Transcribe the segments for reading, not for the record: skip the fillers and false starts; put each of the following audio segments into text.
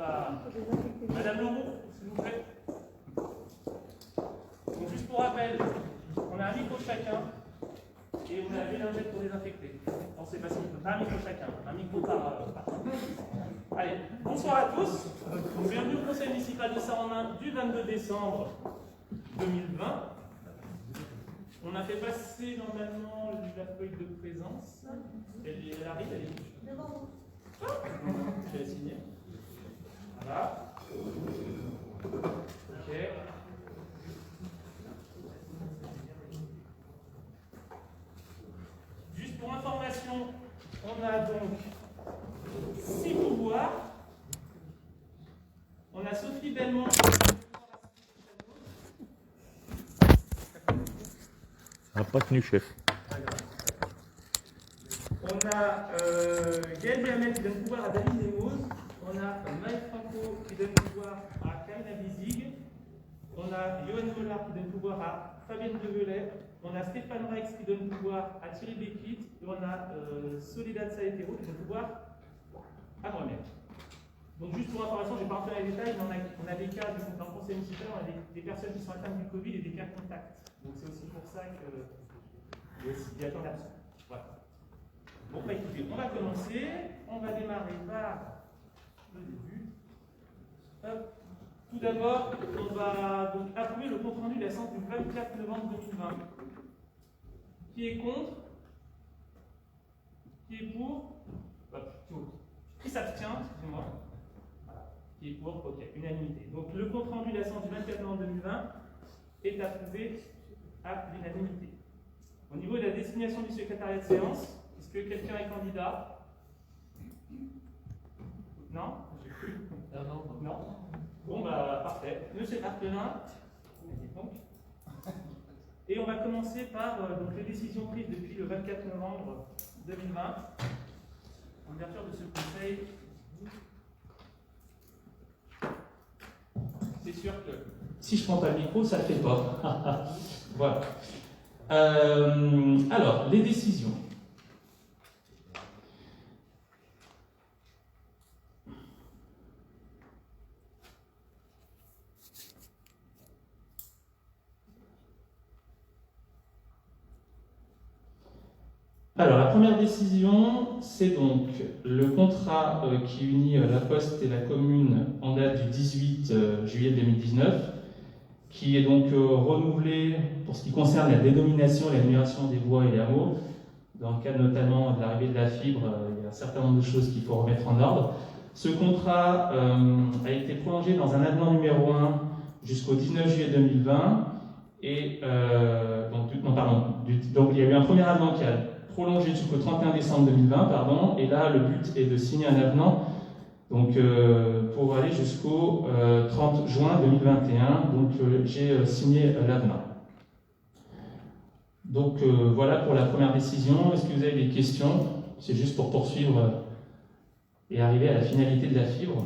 Madame Leroux, s'il vous plaît. Donc, juste pour rappel, on a un micro chacun et on a la lingette pour désinfecter. Non, c'est facile, pas un micro chacun, un micro par. Allez, bonsoir à tous. Bienvenue au Conseil municipal de Saint-Romain du 22 décembre 2020. On a fait passer normalement la feuille de présence. Elle arrive, elle est devant vous. Je vais la signer. Voilà. Ok. Juste pour information, on a donc 6 pouvoirs. On a Sophie Belmont. Ah, pas tenu, chef. On a Gaël Diamel qui donne pouvoir à David Nemoz. On a Mike Franco qui donne pouvoir à Karina Bizig. On a Johan Mollard qui donne pouvoir à Fabienne Develay. On a Stéphane Rex qui donne pouvoir à Thierry Bekit. Et on a Soledad Saetero qui donne pouvoir à moi-même. Donc juste pour information, je ne vais pas entrer dans les détails, mais on a des cas dans le conseil municipal, on a des personnes qui sont atteintes du Covid et des cas contacts. Donc c'est aussi pour ça qu'il y a tant d'absents. Voilà. Bon, bah écoutez, on va commencer. On va démarrer par le début. Hop. Tout d'abord, on va donc approuver le compte rendu de la séance du 24 novembre 2020. Qui est contre? Qui est pour? Qui s'abstient? Excusez-moi. Qui est pour? Ok, unanimité. Donc le compte rendu de la séance du 24 novembre 2020 est approuvé à l'unanimité. Au niveau de la désignation du secrétariat de séance, est-ce que quelqu'un est candidat? Non? Non. Bon, bah parfait. Monsieur Martelin. Et on va commencer par donc, les décisions prises depuis le 24 novembre 2020. En ouverture de ce conseil. C'est sûr que si je ne prends pas le micro, ça ne le fait pas. Voilà. Alors, les décisions. Alors, la première décision, c'est donc le contrat qui unit la Poste et la commune en date du 18 juillet 2019, qui est donc renouvelé pour ce qui concerne la dénomination et la numération des voies et des hameaux. Dans le cadre notamment de l'arrivée de la fibre, il y a un certain nombre de choses qu'il faut remettre en ordre. Ce contrat a été prolongé dans un avenant numéro 1 jusqu'au 19 juillet 2020. Et donc il y a eu un premier avenant qui a prolongé jusqu'au 31 décembre 2020, et là le but est de signer un avenant donc, pour aller jusqu'au 30 juin 2021. Donc j'ai signé l'avenant. Donc voilà pour la première décision. Est-ce que vous avez des questions? C'est juste pour poursuivre et arriver à la finalité de la fibre.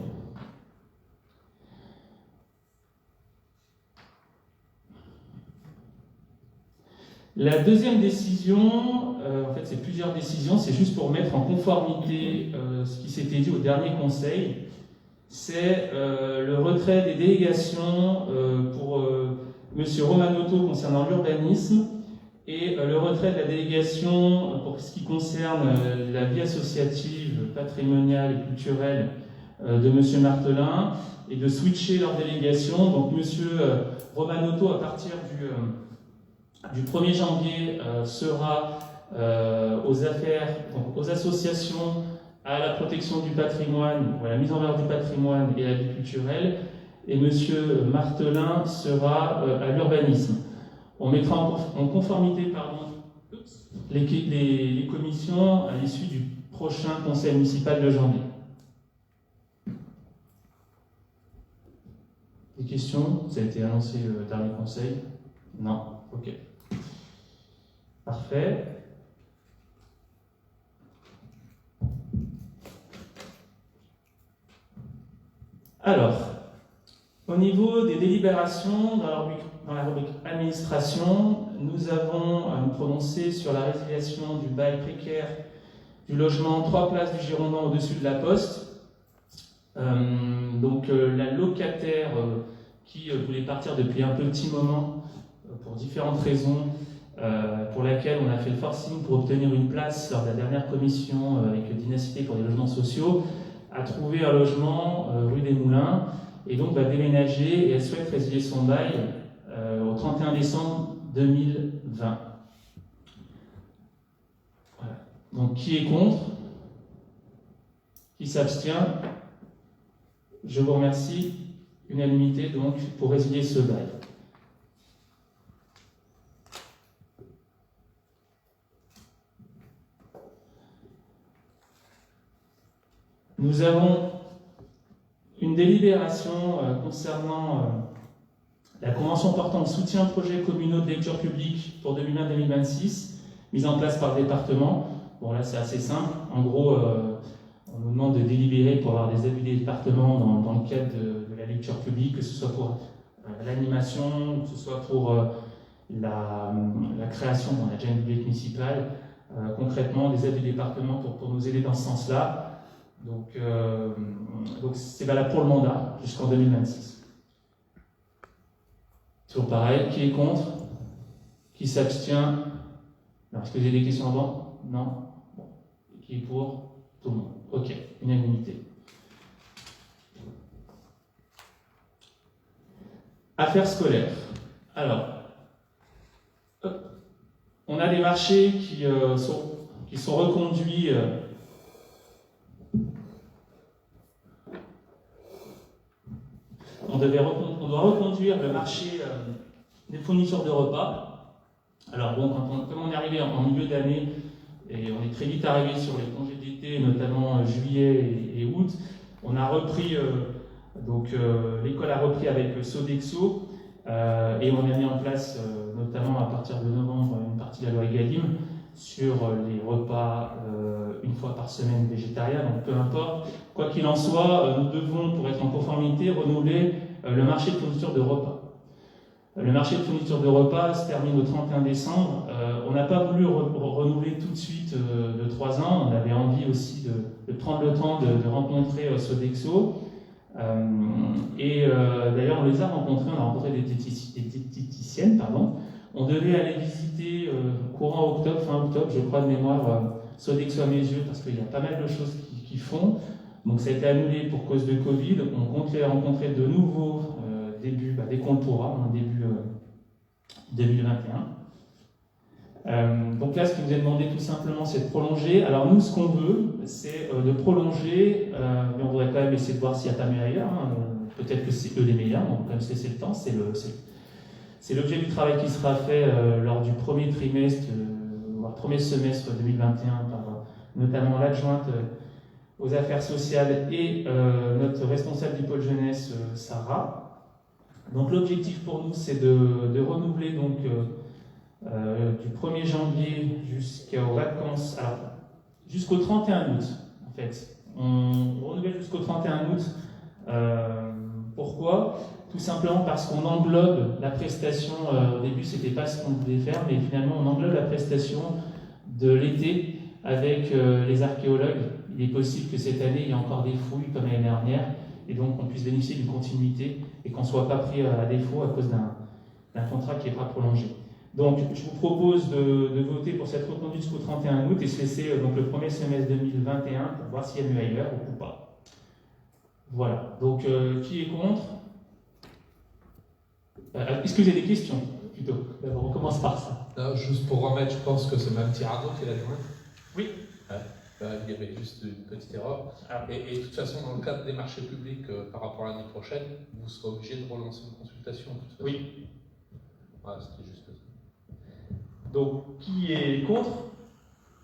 La deuxième décision, en fait c'est plusieurs décisions, c'est juste pour mettre en conformité ce qui s'était dit au dernier conseil, c'est le retrait des délégations pour M. Romanotto concernant l'urbanisme et le retrait de la délégation pour ce qui concerne la vie associative, patrimoniale et culturelle de M. Martelin, et de switcher leur délégation. Donc M. Romanotto, à partir du 1er janvier, sera aux affaires, donc aux associations, à la protection du patrimoine, ou à la mise en valeur du patrimoine et à la vie culturelle, et M. Martelin sera à l'urbanisme. On mettra en conformité les commissions à l'issue du prochain conseil municipal de janvier. Des questions? Ça a été annoncé au dernier conseil? Non? Ok. Parfait. Alors, au niveau des délibérations, dans la rubrique administration, nous avons à nous prononcer sur la résiliation du bail précaire du logement 3 places du Girondin au-dessus de la Poste. Donc la locataire qui voulait partir depuis un petit moment pour différentes raisons, pour laquelle on a fait le forcing pour obtenir une place lors de la dernière commission avec Dynacité pour les logements sociaux, a trouvé un logement rue des Moulins et donc va déménager et elle souhaite résilier son bail au 31 décembre 2020. Voilà. Donc qui est contre? Qui s'abstient? Je vous remercie. Unanimité donc pour résilier ce bail. Nous avons une délibération concernant la convention portant le soutien aux projets communaux de lecture publique pour 2020-2026, mise en place par le département. Bon là c'est assez simple. En gros, on nous demande de délibérer pour avoir des avis des départements dans le cadre de la lecture publique, que ce soit pour l'animation, que ce soit pour la création, on a déjà une bibliothèque municipale, concrètement des aides du département pour nous aider dans ce sens-là. Donc c'est valable pour le mandat jusqu'en 2026. Toujours pareil, qui est contre? Qui s'abstient? Est-ce que vous avez des questions avant? Non? Bon. Qui est pour? Tout le monde. Ok, unanimité. Affaires scolaires. Alors, on a des marchés qui sont reconduits. On doit reconduire le marché des fournitures de repas. Alors bon, comme on est arrivé en milieu d'année, et on est très vite arrivé sur les congés d'été, notamment juillet et août, on a repris, l'école a repris avec Sodexo, et on a mis en place, notamment à partir de novembre, une partie de la loi Egalim sur les repas une fois par semaine végétariens, donc peu importe. Quoi qu'il en soit, nous devons, pour être en conformité, renouveler le marché de fourniture de repas. Le marché de fourniture de repas se termine au 31 décembre. On n'a pas voulu renouveler tout de suite de 3 ans. On avait envie aussi de prendre le temps de rencontrer Sodexo. D'ailleurs, on les a rencontrés. On a rencontré des diététiciennes, pardon. On devait aller visiter courant octobre, fin octobre, je crois de mémoire, Sodexo à mes yeux, parce qu'il y a pas mal de choses qu'ils font. Donc ça a été annulé pour cause de Covid. On compte les rencontrer de nouveau dès qu'on le pourra, en début 2021. Donc là, ce qui nous est demandé tout simplement, c'est de prolonger. Alors nous, ce qu'on veut, c'est de prolonger, mais on voudrait quand même essayer de voir s'il n'y a pas mieux ailleurs. Peut-être que c'est eux les meilleurs, on va quand même se laisser le temps. C'est l'objet du travail qui sera fait lors du premier trimestre, voire premier semestre 2021, par notamment l'adjointe aux affaires sociales et notre responsable du pôle jeunesse, Sarah. Donc l'objectif pour nous, c'est de renouveler donc, du 1er janvier jusqu'aux vacances, alors jusqu'au 31 août en fait. On renouvelle jusqu'au 31 août. Pourquoi? Tout simplement parce qu'on englobe la prestation, au début c'était pas ce qu'on voulait faire, mais finalement on englobe la prestation de l'été avec les archéologues. Il est possible que cette année il y ait encore des fouilles comme l'année dernière, et donc on puisse bénéficier d'une continuité et qu'on ne soit pas pris à défaut à cause d'un contrat qui n'est pas prolongé. Donc je vous propose de voter pour cette reconduite jusqu'au 31 août et se laisser donc, le premier semestre 2021 pour voir s'il y a mieux ailleurs ou pas. Voilà, donc qui est contre? Est-ce que vous avez des questions plutôt? D'abord, on commence par ça. Non, juste pour remettre, je pense que c'est Mme Tirado qui est l'adjointe. Oui. Il y avait juste une petite erreur. Et de toute façon, dans le cadre des marchés publics, par rapport à l'année prochaine, vous serez obligé de relancer une consultation. De toute façon. Oui. Voilà, c'était juste ça. Donc, qui est contre?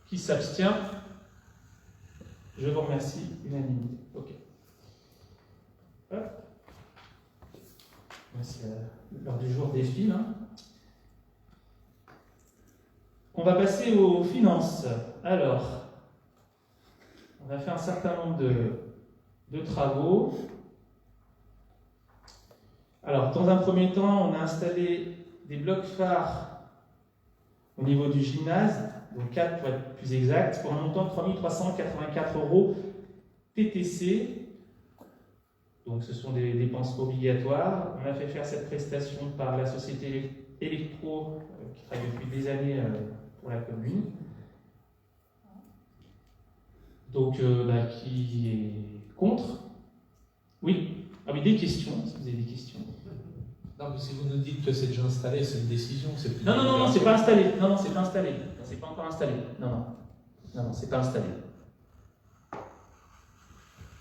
Qui s'abstient? Je vous remercie. Unanimité. Ok. Hop. C'est l'heure du jour défile. On va passer aux finances. Alors, on a fait un certain nombre de travaux. Alors, dans un premier temps, on a installé des blocs phares au niveau du gymnase, donc 4 pour être plus exact, pour un montant de 3 384 € TTC. Donc ce sont des dépenses obligatoires. On a fait faire cette prestation par la société Electro, qui travaille depuis des années pour la commune. Donc qui est contre? Oui. Ah oui, des questions, si vous avez des questions. Non, mais si vous nous dites que c'est déjà installé, c'est une décision. Non, c'est pas installé. Non, c'est pas installé. C'est pas encore installé. Non, c'est pas installé.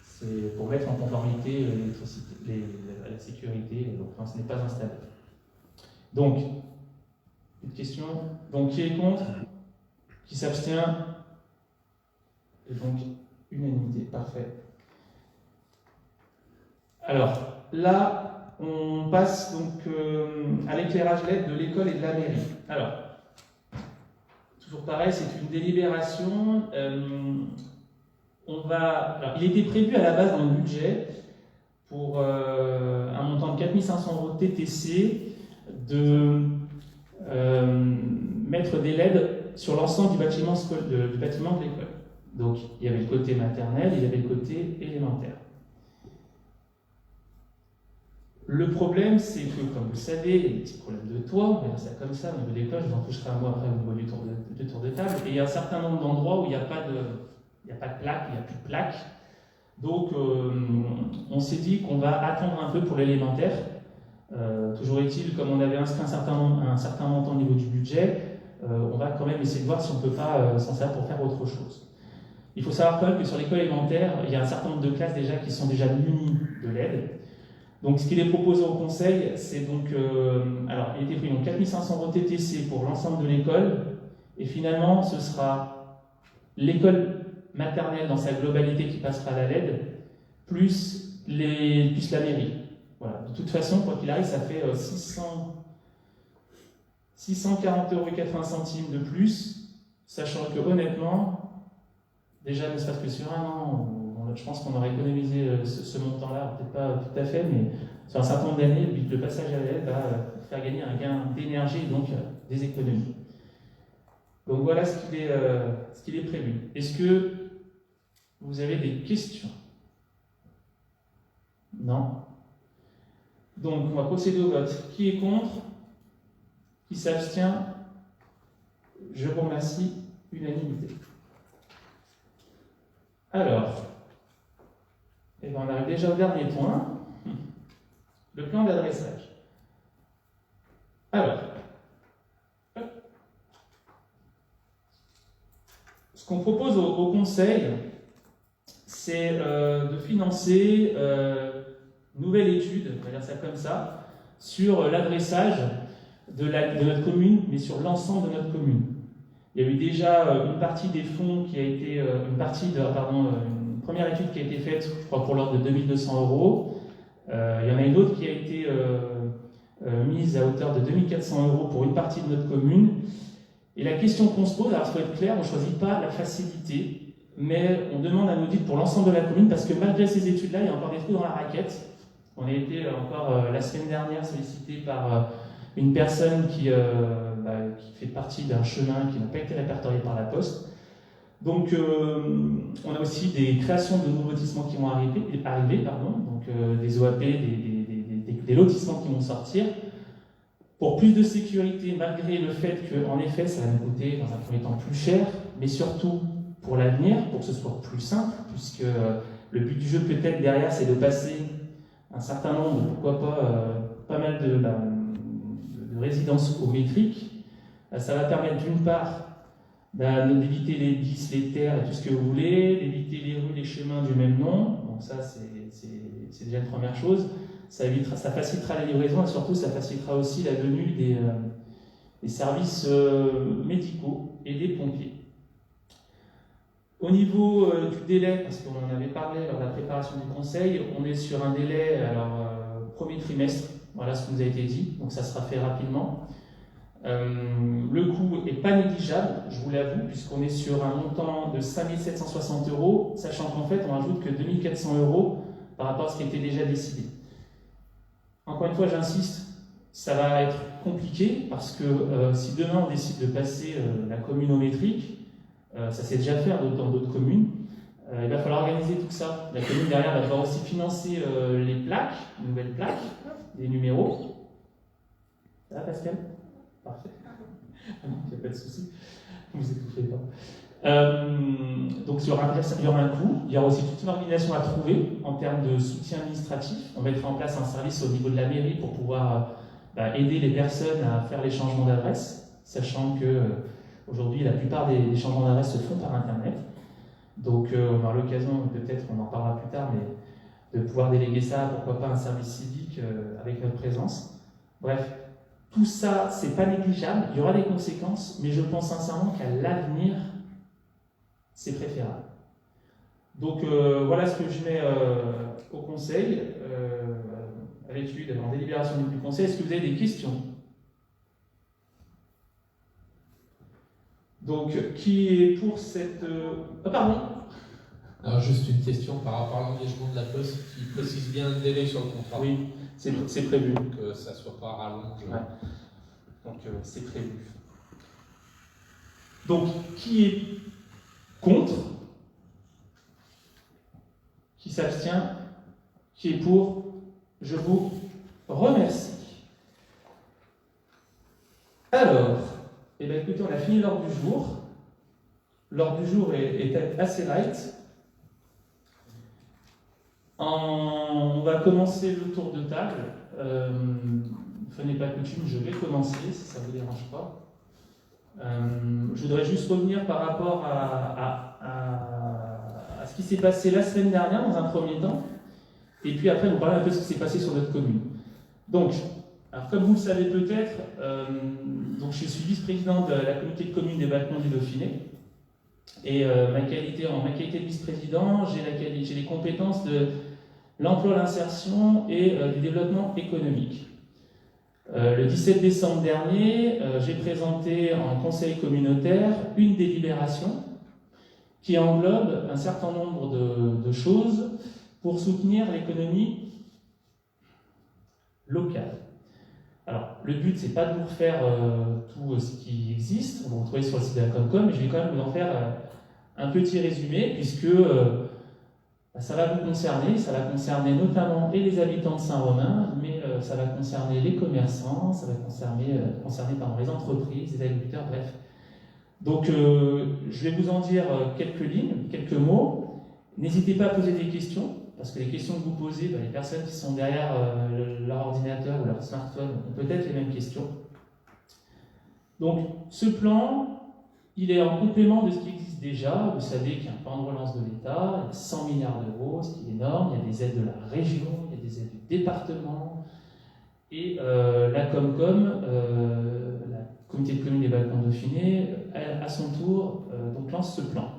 C'est pour mettre en conformité l'électricité, la sécurité, donc ce n'est pas installé. Donc, une question. Donc, qui est contre? Qui s'abstient? Et donc, unanimité, parfait. Alors, là, on passe donc à l'éclairage LED de l'école et de la mairie. Alors, toujours pareil, c'est une délibération. Alors, il était prévu à la base dans le budget pour un montant de 4 500 € de TTC de mettre des LED sur l'ensemble du bâtiment de l'école. Donc il y avait le côté maternel et il y avait le côté élémentaire. Le problème, c'est que, comme vous le savez, il y a des petits problèmes de toit, on va dire ça comme ça, au niveau des cloches, j'en toucherai un mot après au niveau du tour de table, et il y a un certain nombre d'endroits où il n'y a pas de plaque, il n'y a plus de plaque. Donc on s'est dit qu'on va attendre un peu pour l'élémentaire. Toujours est-il, comme on avait inscrit un certain montant au niveau du budget, on va quand même essayer de voir si on ne peut pas s'en servir pour faire autre chose. Il faut savoir quand même que sur l'école élémentaire, il y a un certain nombre de classes déjà qui sont déjà munies de LED. Donc ce qu'il est proposé au conseil, c'est donc, alors il était pris donc 4 500 € TTC pour l'ensemble de l'école, et finalement ce sera l'école maternelle dans sa globalité qui passera à la LED, plus la mairie. Voilà. De toute façon, quoi qu'il arrive, ça fait 640,80 € de plus, sachant que honnêtement, déjà ne serait-ce que sur un an, je pense qu'on aurait économisé ce montant-là, peut-être pas tout à fait, mais sur un certain nombre d'années, le passage à la LED va faire gagner un gain d'énergie et donc des économies. Donc voilà ce qu'il est prévu. Est-ce que vous avez des questions? Non? Donc on va procéder au vote. Qui est contre? Qui s'abstient? Je vous remercie. Unanimité. Alors, on arrive déjà au dernier point, le plan d'adressage. Alors, ce qu'on propose au Conseil, c'est de financer une nouvelle étude, on va dire ça comme ça, sur l'adressage de notre commune, mais sur l'ensemble de notre commune. Il y a eu déjà une partie des fonds qui a été, une première étude qui a été faite, je crois, pour l'ordre de 2200 €. Il y en a une autre qui a été mise à hauteur de 2400 € pour une partie de notre commune. Et la question qu'on se pose, alors il faut être clair, on ne choisit pas la facilité, mais on demande un audit pour l'ensemble de la commune, parce que malgré ces études-là, il y a encore des trous dans la raquette. On a été encore la semaine dernière sollicité par une personne qui fait partie d'un chemin qui n'a pas été répertorié par la Poste. Donc, on a aussi des créations de nouveaux lotissements qui vont arriver, donc des OAP, des lotissements qui vont sortir. Pour plus de sécurité, malgré le fait qu'en effet, ça va nous coûter dans un premier temps plus cher, mais surtout pour l'avenir, pour que ce soit plus simple, puisque le but du jeu peut-être derrière, c'est de passer un certain nombre, pourquoi pas mal de résidences au métrique. Ça va permettre d'une part d'éviter les bis, les terres et tout ce que vous voulez, d'éviter les rues, les chemins du même nom. Donc ça, c'est déjà une première chose. Ça facilitera la livraison et surtout, ça facilitera aussi la venue des services médicaux et des pompiers. Au niveau du délai, parce qu'on en avait parlé lors de la préparation du conseil, on est sur un délai, premier trimestre, voilà ce qui nous a été dit, donc ça sera fait rapidement. Le coût n'est pas négligeable, je vous l'avoue, puisqu'on est sur un montant de 5 760 €, sachant qu'en fait on rajoute que 2 400 € par rapport à ce qui était déjà décidé. Encore une fois, j'insiste, ça va être compliqué, parce que si demain on décide de passer la commune au métrique, ça s'est déjà fait dans d'autres communes, Il va falloir organiser tout ça. La commune derrière va devoir aussi financer les plaques, les nouvelles plaques, les numéros. Ça va, Pascal? Parfait. Il n'y a pas de souci. Ne vous étouffez pas. Donc il y aura un coût. Il y aura aussi toute une organisation à trouver en termes de soutien administratif. On mettra en place un service au niveau de la mairie pour pouvoir aider les personnes à faire les changements d'adresse, sachant que aujourd'hui la plupart des changements d'adresse se font par Internet. Donc on aura l'occasion, peut-être on en parlera plus tard, mais de pouvoir déléguer ça, pourquoi pas un service civique avec notre présence. Bref, tout ça, c'est pas négligeable, il y aura des conséquences, mais je pense sincèrement qu'à l'avenir, c'est préférable. Donc voilà ce que je mets au conseil, à l'étude, en délibération du conseil. Est-ce que vous avez des questions? Donc, qui est pour cette... Ah, pardon. Alors, juste une question par rapport à l'engagement de la Poste qui précise bien le délai sur le contrat. Oui, c'est prévu. Que ça ne soit pas rallongé. Ouais. Donc, c'est prévu. Donc, qui est contre? Qui s'abstient? Qui est pour? Je vous remercie. Alors, eh bien, écoutez, on a fini l'ordre du jour. L'ordre du jour est assez light. On va commencer le tour de table. Ce n'est pas coutume, je vais commencer, si ça ne vous dérange pas. Je voudrais juste revenir par rapport à ce qui s'est passé la semaine dernière, dans un premier temps, et puis après, vous parler un peu de ce qui s'est passé sur notre commune. Donc, alors, comme vous le savez peut-être, donc je suis vice-président de la communauté de communes des Balcons du Dauphiné. Et en ma qualité de vice-président, j'ai les compétences de l'emploi, l'insertion et du développement économique. Le 17 décembre dernier, j'ai présenté en conseil communautaire une délibération qui englobe un certain nombre de choses pour soutenir l'économie locale. Alors, le but, c'est pas de vous refaire tout ce qui existe, on va vous retrouver sur le site de la Comcom, mais je vais quand même vous en faire un petit résumé, puisque ça va vous concerner, ça va concerner notamment et les habitants de Saint-Romain, mais ça va concerner les commerçants, ça va concerner les entreprises, les agriculteurs, bref. Donc, je vais vous en dire quelques lignes, quelques mots. N'hésitez pas à poser des questions, parce que les questions que vous posez, les personnes qui sont derrière leur ordinateur ou leur smartphone ont peut-être les mêmes questions. Donc, ce plan, il est en complément de ce qui existe déjà. Vous savez qu'il y a un plan de relance de l'État, il y a 100 milliards d'euros, ce qui est énorme. Il y a des aides de la région, il y a des aides du département. Et la Comcom, la communauté de communes des Balcons Dauphinés, à son tour, donc lance ce plan.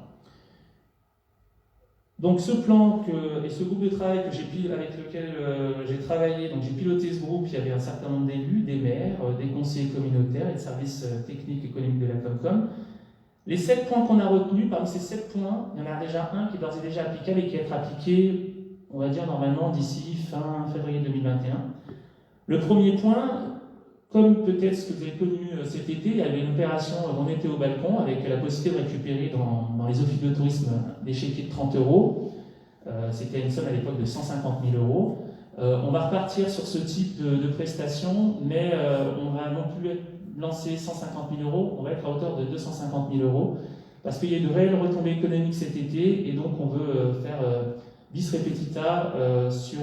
Donc ce plan et ce groupe de travail avec lequel j'ai travaillé, donc j'ai piloté ce groupe, il y avait un certain nombre d'élus, des maires, des conseillers communautaires et de services techniques et économiques de la Comcom. Les 7 points qu'on a retenus, parmi ces 7 points, il y en a déjà un qui est d'ores et déjà applicable et qui va être appliqué, on va dire normalement d'ici fin février 2021. Le premier point, comme peut-être ce que vous avez connu cet été, il y avait une opération On était au balcon avec la possibilité de récupérer dans les offices de tourisme des chéquiers de 30 €. C'était une somme à l'époque de 150 000 €. On va repartir sur ce type de prestations, mais on va non plus lancer 150 000 €, on va être à hauteur de 250 000 €, parce qu'il y a de réelles retombées économiques cet été, et donc on veut faire bis repetita sur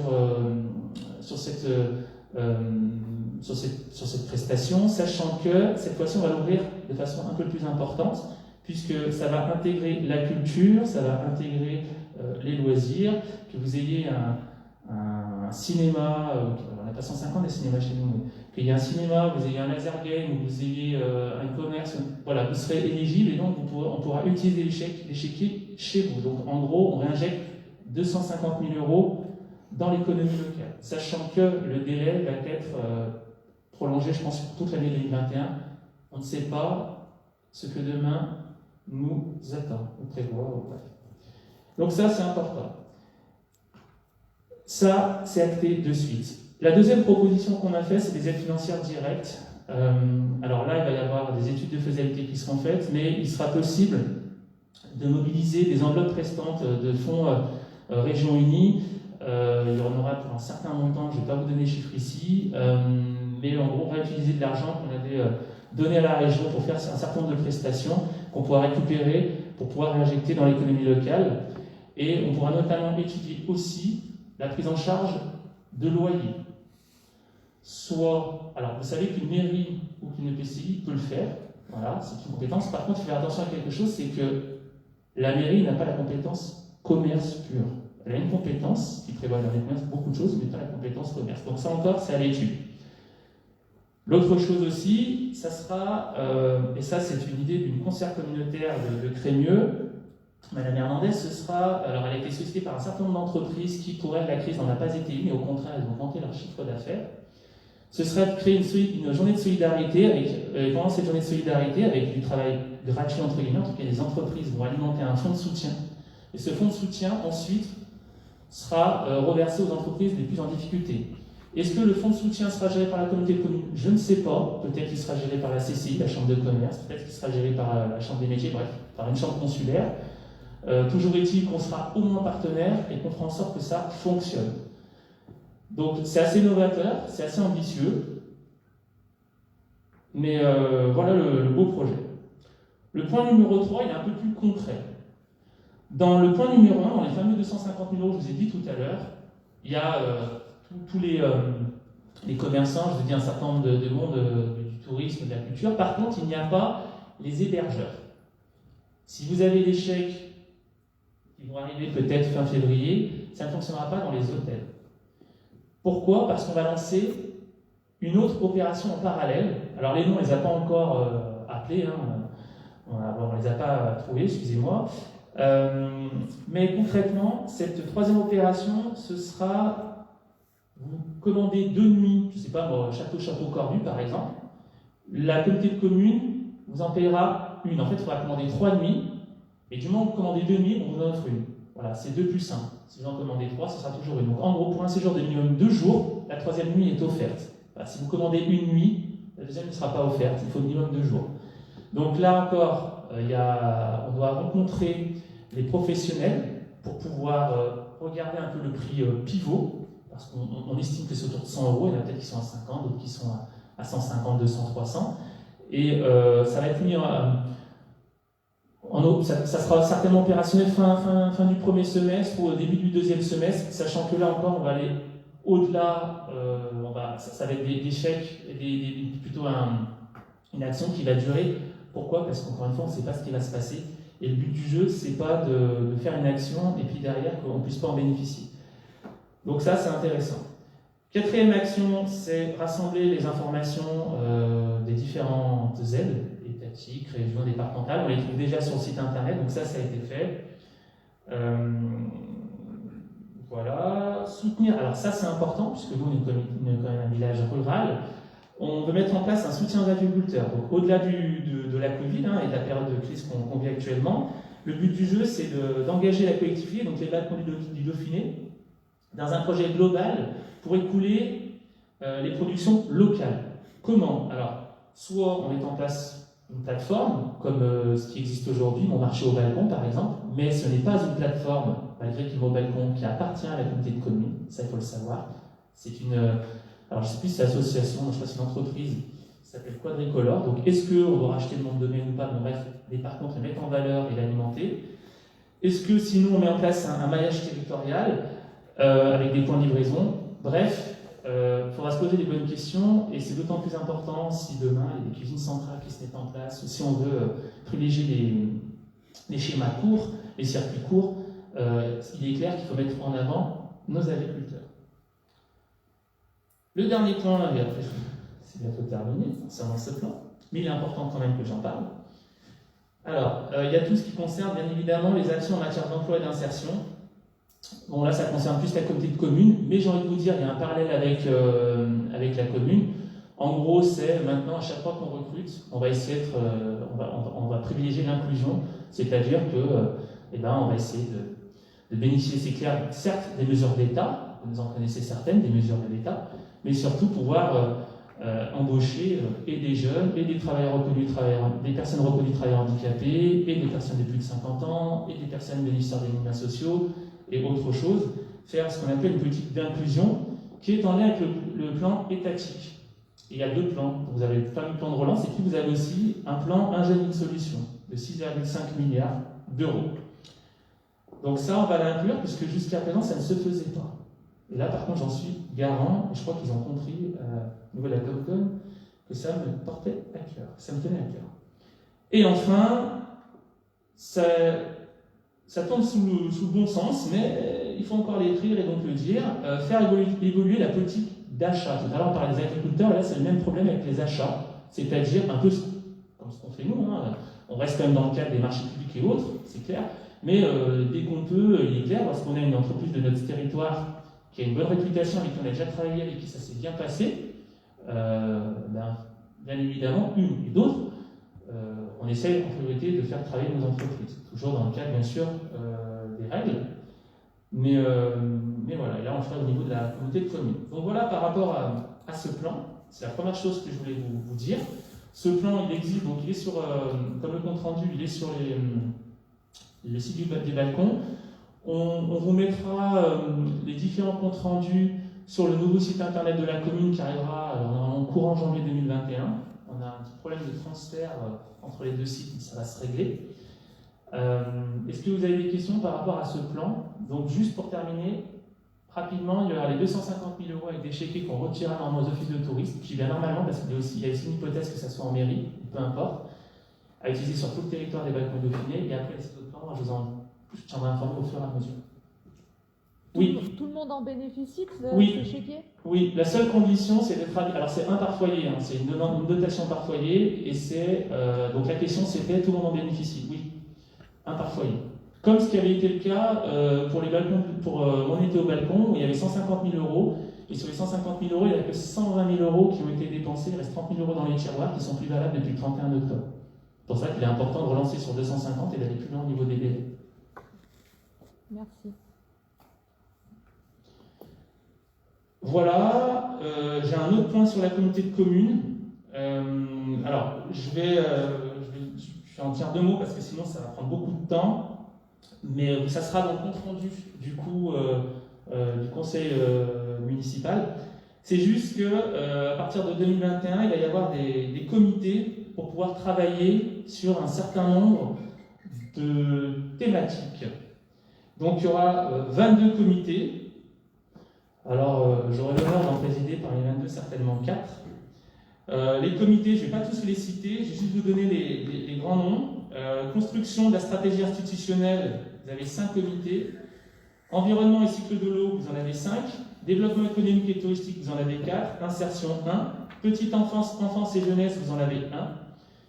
cette prestation, sachant que cette fois-ci on va l'ouvrir de façon un peu plus importante, puisque ça va intégrer la culture, ça va intégrer les loisirs, que vous ayez un cinéma, on n'a pas 150 des cinémas chez nous, mais qu'il y ait un cinéma, vous ayez un laser game, ou vous ayez un commerce, voilà, vous serez éligible et donc on pourra utiliser les chéquiers chez vous. Donc en gros, on réinjecte 250 000 € dans l'économie locale, sachant que le délai va être prolongé, je pense, pour toute l'année 2021. On ne sait pas ce que demain nous attend, on prévoit, bref. Donc ça, c'est important. Ça, c'est acté de suite. La deuxième proposition qu'on a faite, c'est des aides financières directes. Alors là, il va y avoir des études de faisabilité qui seront faites, mais il sera possible de mobiliser des enveloppes restantes de fonds Régions Unies. Il y en aura pour un certain montant, je ne vais pas vous donner les chiffres ici, mais en gros, on va utiliser de l'argent qu'on avait donné à la région pour faire un certain nombre de prestations qu'on pourra récupérer pour pouvoir réinjecter dans l'économie locale. Et on pourra notamment étudier aussi la prise en charge de loyers. Soit, alors vous savez qu'une mairie ou qu'une EPCI peut le faire, voilà, c'est une compétence. Par contre, il faut faire attention à quelque chose, c'est que la mairie n'a pas la compétence commerce pur. Elle a une compétence qui prévoit dans les commerces beaucoup de choses, mais pas la compétence commerce. Donc ça encore, c'est à l'étude. L'autre chose aussi, ça sera, et ça c'est une idée d'une concerts communautaire de Crémieux, Madame Hernandez, ce sera, alors elle a été sollicitée par un certain nombre d'entreprises qui, pour elles, la crise n'en a pas été une, mais au contraire, elles ont augmenté leur chiffre d'affaires. Ce serait de créer une journée de solidarité, pendant cette journée de solidarité, avec du travail gratuit entre guillemets, en tout cas les entreprises vont alimenter un fonds de soutien. Et ce fonds de soutien, ensuite, sera reversé aux entreprises les plus en difficulté. Est-ce que le fonds de soutien sera géré par la communauté de communes? Je ne sais pas. Peut-être qu'il sera géré par la CCI, la Chambre de commerce, peut-être qu'il sera géré par la Chambre des métiers, bref, par une chambre consulaire. Toujours est-il qu'on sera au moins partenaire et qu'on fera en sorte que ça fonctionne. Donc c'est assez novateur, c'est assez ambitieux, mais voilà le beau projet. Le point numéro 3, il est un peu plus concret. Dans le point numéro 1, dans les fameux 250 000 €, je vous ai dit tout à l'heure, il y a tous les commerçants, je vous ai dit un certain nombre de monde du tourisme, de la culture. Par contre, il n'y a pas les hébergeurs. Si vous avez des chèques qui vont arriver peut-être fin février, ça ne fonctionnera pas dans les hôtels. Pourquoi? Parce qu'on va lancer une autre opération en parallèle. Alors les noms, on ne les a pas encore appelés, hein. On ne les a pas trouvés, excusez-moi. Mais concrètement, cette troisième opération, ce sera, vous commandez 2 nuits, je ne sais pas, Château Cornu par exemple, la communauté de communes vous en payera une. En fait, il faudra commander 3 nuits, et du moment que vous commandez 2 nuits, on vous en offre une. Voilà, c'est 2 plus 1. Si vous en commandez 3, ce sera toujours une. Donc en gros, pour un séjour de minimum 2 jours, la troisième nuit est offerte. Voilà, si vous commandez une nuit, la deuxième ne sera pas offerte, il faut minimum 2 jours. Donc là encore, on doit rencontrer les professionnels pour pouvoir regarder un peu le prix pivot, parce qu'on estime que c'est autour de 100 €, il y en a peut-être qui sont à 50, d'autres qui sont à 150, 200, 300. Et ça va être mis ça sera certainement opérationnel fin du premier semestre ou au début du deuxième semestre, sachant que là encore, on va aller au-delà, ça va être des chèques, plutôt une action qui va durer. Pourquoi? Parce qu'encore une fois, on ne sait pas ce qui va se passer. Et le but du jeu, c'est pas de faire une action et puis derrière qu'on ne puisse pas en bénéficier. Donc ça, c'est intéressant. Quatrième action, c'est rassembler les informations des différentes aides, étatiques, régions, départementales. On les trouve déjà sur le site internet, donc ça a été fait. Voilà. Soutenir, alors ça c'est important, puisque nous, on est quand même un village rural. On veut mettre en place un soutien aux agriculteurs. Donc, au-delà de la Covid et de la période de crise qu'on vit actuellement, le but du jeu, c'est d'engager la collectivité, donc les balcons du Dauphiné, dans un projet global pour écouler les productions locales. Comment? Alors, soit on met en place une plateforme, comme ce qui existe aujourd'hui, Mon Marché au Balcon par exemple, mais ce n'est pas une plateforme, malgré qu'il va au balcon, qui appartient à la communauté de communes, ça il faut le savoir. C'est alors je ne sais plus si c'est l'association, je crois que c'est une entreprise qui s'appelle Quadricolore. Donc est-ce qu'on doit racheter le nom de domaine ou pas? Bon, bref, mais par contre, le mettre en valeur et l'alimenter. Est-ce que sinon on met en place un maillage territorial avec des points de livraison? Bref, il faudra se poser des bonnes questions et c'est d'autant plus important si demain il y a des cuisines centrales qui se mettent en place ou si on veut privilégier les schémas courts, les circuits courts. Il est clair qu'il faut mettre en avant nos agriculteurs. Le dernier point, et après c'est bientôt terminé concernant ce plan, mais il est important quand même que j'en parle. Alors, il y a tout ce qui concerne bien évidemment les actions en matière d'emploi et d'insertion. Bon là ça concerne plus la communauté de communes, mais j'ai envie de vous dire, il y a un parallèle avec la commune. En gros, c'est maintenant à chaque fois qu'on recrute, on va essayer on va privilégier l'inclusion, c'est-à-dire que on va essayer de bénéficier, c'est clair, certes des mesures d'État, vous en connaissez certaines, des mesures de l'État, mais surtout pouvoir embaucher et des jeunes, et des travailleurs reconnus, des personnes reconnues travailleurs handicapés, et des personnes de plus de 50 ans, et des personnes bénéficiaires des minima sociaux, et autre chose, faire ce qu'on appelle une politique d'inclusion, qui est en lien avec le plan étatique. Et il y a deux plans. Vous avez le fameux plan de relance, et puis vous avez aussi un plan Un jeune, une solution, de 6,5 milliards d'euros. Donc ça, on va l'inclure, puisque jusqu'à présent, ça ne se faisait pas. Et là, par contre, j'en suis garant, et je crois qu'ils ont compris, au niveau de la Comcom, que ça me portait à cœur, ça me tenait à cœur. Et enfin, ça tombe sous le bon sens, mais il faut encore l'écrire et donc le dire, faire évoluer la politique d'achat. Tout à l'heure, on parlait des agriculteurs, et là, c'est le même problème avec les achats, c'est-à-dire un peu comme ce qu'on fait nous, on reste quand même dans le cadre des marchés publics et autres, c'est clair, mais dès qu'on peut, il est clair, parce qu'on a une entreprise de notre territoire qui a une bonne réputation, avec qui on a déjà travaillé, avec qui ça s'est bien passé, bien évidemment, une et d'autres, on essaie en priorité de faire travailler nos entreprises, toujours dans le cadre, bien sûr, des règles, mais voilà, et là on le fera au niveau de la communauté de communes. Donc voilà, par rapport à ce plan, c'est la première chose que je voulais vous dire. Ce plan, il existe, donc il est sur, comme le compte rendu, il est sur les sites des balcons. On vous mettra les différents comptes rendus sur le nouveau site internet de la commune qui arrivera en courant janvier 2021. On a un petit problème de transfert entre les deux sites, mais ça va se régler. Est-ce que vous avez des questions par rapport à ce plan? Donc juste pour terminer, rapidement, il y aura les 250 000 € avec des chéquiers qu'on retirera normalement aux offices de tourisme, qui vient normalement parce qu'il y a aussi une hypothèse que ça soit en mairie, peu importe, à utiliser sur tout le territoire des balcons Dauphiné. Et après, les autres plans, je tiendrai informé au fur et à mesure. Oui. Tout le monde en bénéficie de oui. ce chéquier? Oui, la seule condition, c'est d'être... Alors, c'est un par foyer, c'est une dotation par foyer, et c'est... donc, la question, c'était tout le monde en bénéficie. Oui, un par foyer. Comme ce qui avait été le cas pour les balcons, pour mon été au balcon, où il y avait 150 000 €, et sur les 150 000 €, il n'y a que 120 000 € qui ont été dépensés, il reste 30 000 € dans les tiroirs qui sont plus valables depuis le 31 octobre. C'est pour ça qu'il est important de relancer sur 250 et d'aller plus loin au niveau des délais. Merci. Voilà, j'ai un autre point sur la communauté de communes. Alors, je vais en dire 2 mots parce que sinon ça va prendre beaucoup de temps. Mais ça sera dans le compte rendu du coup du conseil municipal. C'est juste que à partir de 2021, il va y avoir des comités pour pouvoir travailler sur un certain nombre de thématiques. Donc il y aura 22 comités. Alors j'aurai l'honneur d'en présider parmi les 22 certainement 4. Les comités, je ne vais pas tous les citer, je vais juste vous donner les grands noms. Construction de la stratégie institutionnelle, vous avez 5 comités. Environnement et cycle de l'eau, vous en avez 5. Développement économique et touristique, vous en avez 4. Insertion 1. Petite enfance et jeunesse, vous en avez 1.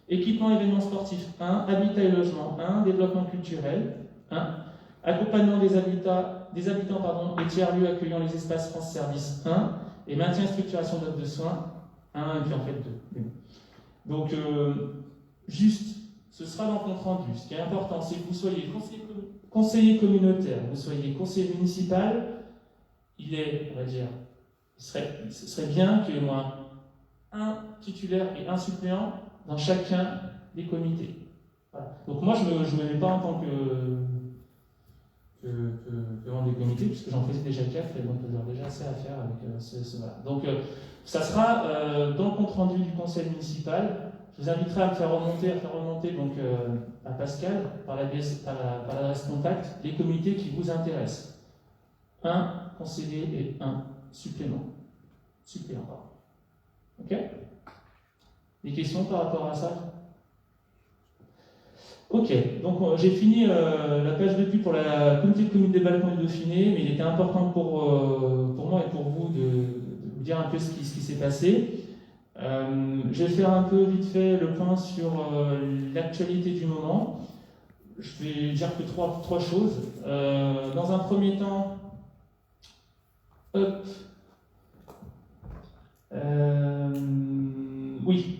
Équipement événements sportifs 1. Habitat et logement 1. Développement culturel 1. Accompagnement des habitants et tiers-lieux accueillant les espaces France Service 1. Et maintien et structuration d'offres de soins 1. Et puis en fait 2. Donc, juste, ce sera dans le compte rendu. Ce qui est important, c'est que vous soyez conseiller communautaire, vous soyez conseiller municipal. Ce serait bien qu'il y ait au moins un titulaire et un suppléant dans chacun des comités. Voilà. Donc moi, je ne me mets pas en tant que membre des comités, puisque j'en faisais déjà 4, et donc j'aurai déjà assez à faire avec voilà. Donc ça sera dans le compte rendu du conseil municipal. Je vous inviterai à faire remonter donc, à Pascal, par l'adresse contact, les comités qui vous intéressent. Un conseiller et un suppléant. Ok? Des questions par rapport à ça? Ok, donc j'ai fini la page de pub pour la communauté de communes des balcons du Dauphiné, mais il était important pour moi et pour vous de vous dire un peu ce qui s'est passé. Je vais faire un peu vite fait le point sur l'actualité du moment. Je vais dire que trois choses. Dans un premier temps, oui.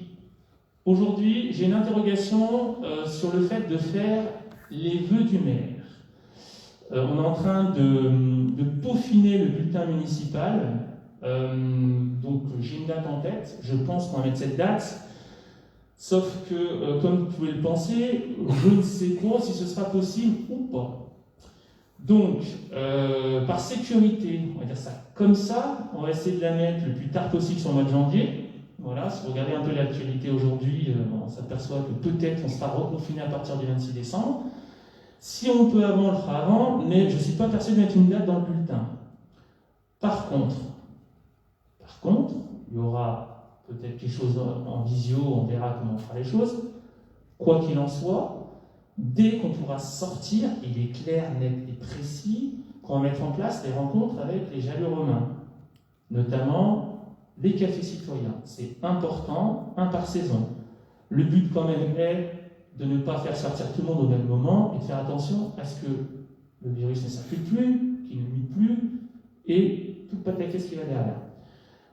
Aujourd'hui, j'ai une interrogation sur le fait de faire les vœux du maire. On est en train de peaufiner le bulletin municipal Donc j'ai une date en tête, je pense qu'on va mettre cette date, sauf que, comme vous pouvez le penser, je ne sais pas si ce sera possible ou pas. Donc, par sécurité, on va dire ça comme ça, on va essayer de la mettre le plus tard possible sur le mois de janvier. Voilà, si vous regardez un peu l'actualité aujourd'hui, on s'aperçoit que peut-être on sera reconfiné à partir du 26 décembre. Si on peut avant, on le fera avant, mais je ne suis pas persuadé de mettre une date dans le bulletin. Par contre, il y aura peut-être quelque chose en visio, on verra comment on fera les choses. Quoi qu'il en soit, dès qu'on pourra sortir, il est clair, net et précis qu'on va mettre en place des rencontres avec les jaleux romains, notamment les cafés citoyens. C'est important, un par saison. Le but quand même est de ne pas faire sortir tout le monde au même moment et de faire attention à ce que le virus ne circule plus, qu'il ne mute plus, et toute pataquès qui va derrière.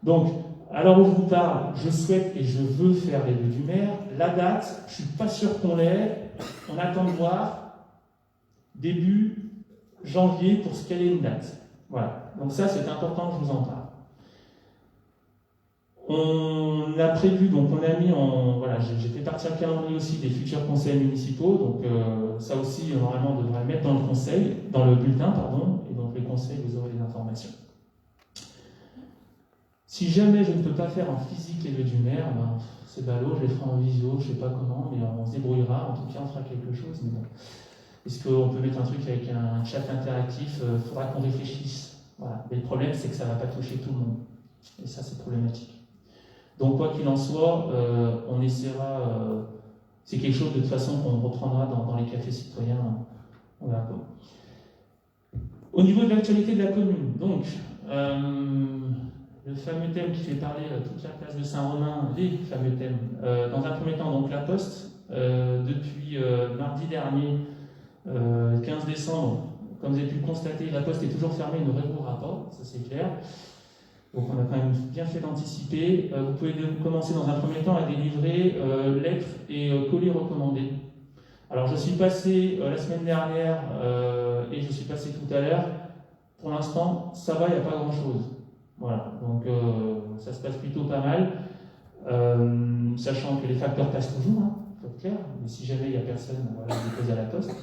Donc, à l'heure où je vous parle, je souhaite et je veux faire les vœux du maire. La date, je ne suis pas sûr qu'on l'ait. On attend de voir début janvier pour se caler une date. Voilà. Donc ça, c'est important que je vous en parle. On a prévu, donc on a mis en... Voilà, j'ai fait partir le calendrier aussi des futurs conseils municipaux. Donc ça aussi, normalement, on devrait le mettre dans le conseil, dans le bulletin, pardon. Et donc les conseils, vous aurez les informations. Si jamais je ne peux pas faire en physique les vœux du maire, ben, c'est ballot, je les ferai en visio, je ne sais pas comment, mais on se débrouillera, en tout cas on fera quelque chose. Mais bon. Est-ce qu'on peut mettre un truc avec un chat interactif? Il faudra qu'on réfléchisse. Voilà. Mais le problème, c'est que ça ne va pas toucher tout le monde. Et ça, c'est problématique. Donc quoi qu'il en soit, on essaiera... c'est quelque chose de toute façon qu'on reprendra dans les cafés citoyens. On verra comment. Au niveau de l'actualité de la commune, donc... le fameux thème qui fait parler toute la place de Saint-Romain, les fameux thèmes. Dans un premier temps, donc la Poste, depuis mardi dernier, 15 décembre, comme vous avez pu le constater, la Poste est toujours fermée, ne réouvrira pas, ça c'est clair. Donc on a quand même bien fait d'anticiper. Vous pouvez commencer dans un premier temps à délivrer lettres et colis recommandés. Alors je suis passé la semaine dernière et je suis passé tout à l'heure. Pour l'instant, ça va, il n'y a pas grand-chose. Voilà, donc ça se passe plutôt pas mal, sachant que les facteurs passent toujours, hein, faut être clair, mais si jamais il n'y a personne, voilà, on dépose à la poste.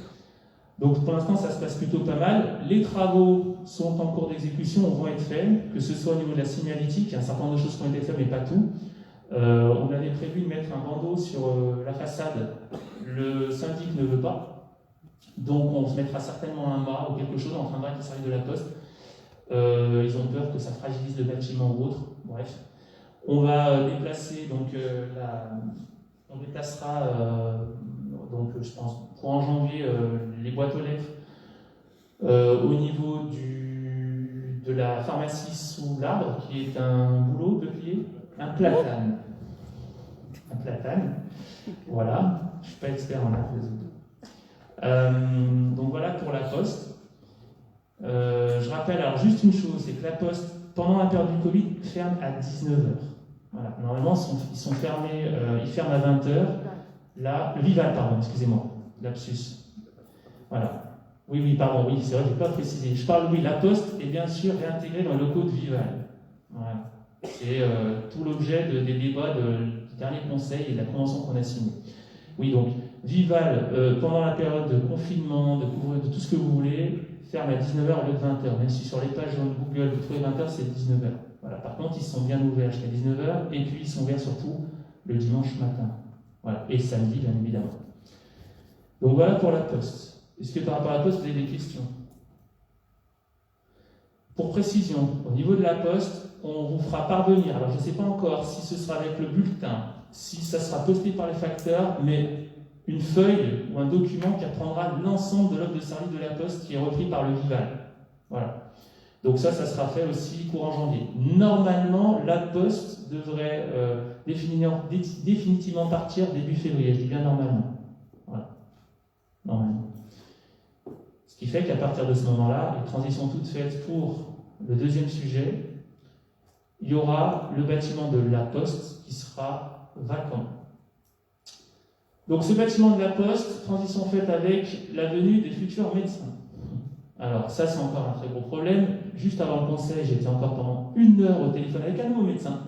Donc pour l'instant, ça se passe plutôt pas mal. Les travaux sont en cours d'exécution, vont être faits, que ce soit au niveau de la signalétique, il y a un certain nombre de choses qui ont été faites, mais pas tout. On avait prévu de mettre un bandeau sur la façade, le syndic ne veut pas, donc on se mettra certainement un mât ou quelque chose en train de servir de la poste. Ils ont peur que ça fragilise le bâtiment ou autre. Bref, on va déplacer donc on déplacera donc je pense courant janvier les boîtes aux lettres au niveau de la pharmacie sous l'arbre qui est un bouleau de pied, un platane. Voilà, je suis pas expert en art, donc voilà pour la poste. Je rappelle alors juste une chose, c'est que la Poste, pendant la période du Covid, ferme à 19h. Voilà. Normalement, ils sont fermés, ils ferment à 20h. Là, le Vival, pardon, excusez-moi, lapsus. Voilà. Oui, pardon, oui, c'est vrai, je n'ai pas précisé. Je parle, oui, la Poste est bien sûr réintégrée dans le locaux de Vival. Voilà. C'est tout l'objet des débats du dernier conseil et de la convention qu'on a signée. Oui, donc, Vival, pendant la période de confinement, de couvre-feu, de tout ce que vous voulez, ferme à 19h au lieu de 20h, même si sur les pages Google vous trouvez 20h, c'est 19h. Voilà. Par contre, ils sont bien ouverts jusqu'à 19h, et puis ils sont ouverts surtout le dimanche matin. Voilà. Et samedi, bien évidemment. Donc voilà pour la Poste. Est-ce que par rapport à la Poste, vous avez des questions? Pour précision, au niveau de la Poste, on vous fera parvenir, alors je ne sais pas encore si ce sera avec le bulletin, si ça sera posté par les facteurs, mais une feuille ou un document qui reprendra l'ensemble de l'offre de service de la Poste qui est repris par le Vival. Voilà. Donc ça sera fait aussi courant janvier. Normalement, la Poste devrait définitivement partir début février. Je dis bien normalement. Voilà. Normalement. Ce qui fait qu'à partir de ce moment-là, les transitions toutes faites pour le deuxième sujet, il y aura le bâtiment de la Poste qui sera vacant. Donc ce bâtiment de la Poste, transition faite avec la venue des futurs médecins. Alors ça, c'est encore un très gros problème. Juste avant le conseil, j'étais encore pendant 1 heure au téléphone avec un nouveau médecin,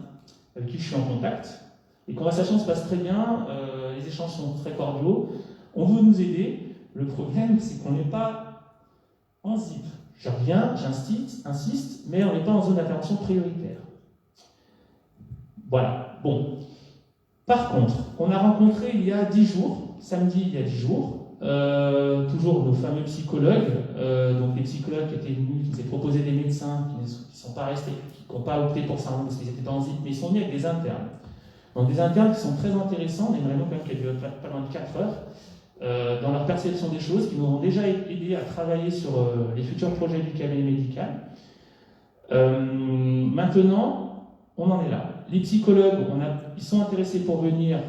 avec qui je suis en contact. Les conversations se passent très bien, les échanges sont très cordiaux. On veut nous aider. Le problème, c'est qu'on n'est pas en ZIP. Je reviens, j'insiste, mais on n'est pas en zone d'intervention prioritaire. Voilà. Bon. Par contre, on a rencontré il y a 10 jours, samedi il y a 10 jours, toujours nos fameux psychologues, donc les psychologues qui étaient venus, qui nous avaient proposé des médecins, qui ne sont pas restés, qui n'ont pas opté pour ça parce qu'ils étaient pas en ZIP, mais ils sont venus avec des internes. Donc des internes qui sont très intéressants, on aimerait nous quand même qu'ils durent pas loin de 4 heures, dans leur perception des choses, qui nous ont déjà aidés à travailler sur les futurs projets du cabinet médical. Maintenant, on en est là. Les psychologues, ils sont intéressés pour venir.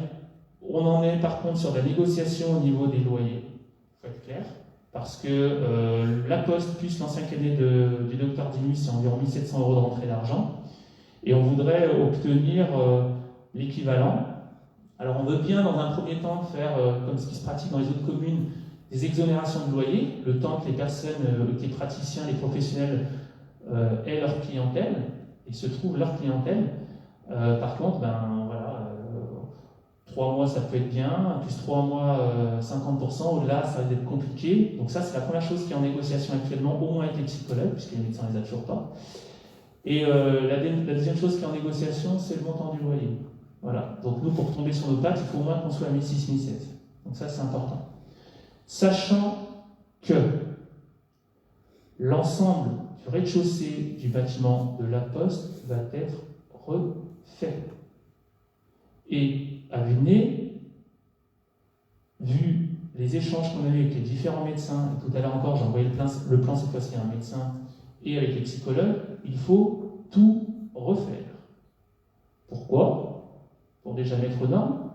On en est par contre sur la négociation au niveau des loyers. Il faut être clair. Parce que la Poste plus l'ancien cabinet du docteur Dimus, c'est environ 1 700 € de rentrée d'argent. Et on voudrait obtenir l'équivalent. Alors on veut bien dans un premier temps faire, comme ce qui se pratique dans les autres communes, des exonérations de loyer, le temps que les personnes, les praticiens, les professionnels aient leur clientèle et se trouvent leur clientèle. Par contre, 3 mois ça peut être bien, plus 3 mois 50%, au-delà ça va être compliqué. Donc ça c'est la première chose qui est en négociation actuellement, au moins avec les psychologues, puisque les médecins ne les a toujours pas. Et la deuxième chose qui est en négociation, c'est le montant du loyer. Voilà. Donc nous, pour tomber sur nos pattes, il faut au moins qu'on soit à 1006, 1007. Donc ça c'est important. Sachant que l'ensemble du rez-de-chaussée du bâtiment de la Poste va être refait. Et à vue de nez, vu les échanges qu'on a eu avec les différents médecins, et tout à l'heure encore j'ai envoyé le plan cette fois-ci à un médecin, et avec les psychologues, il faut tout refaire. Pourquoi ? Pour déjà mettre aux normes,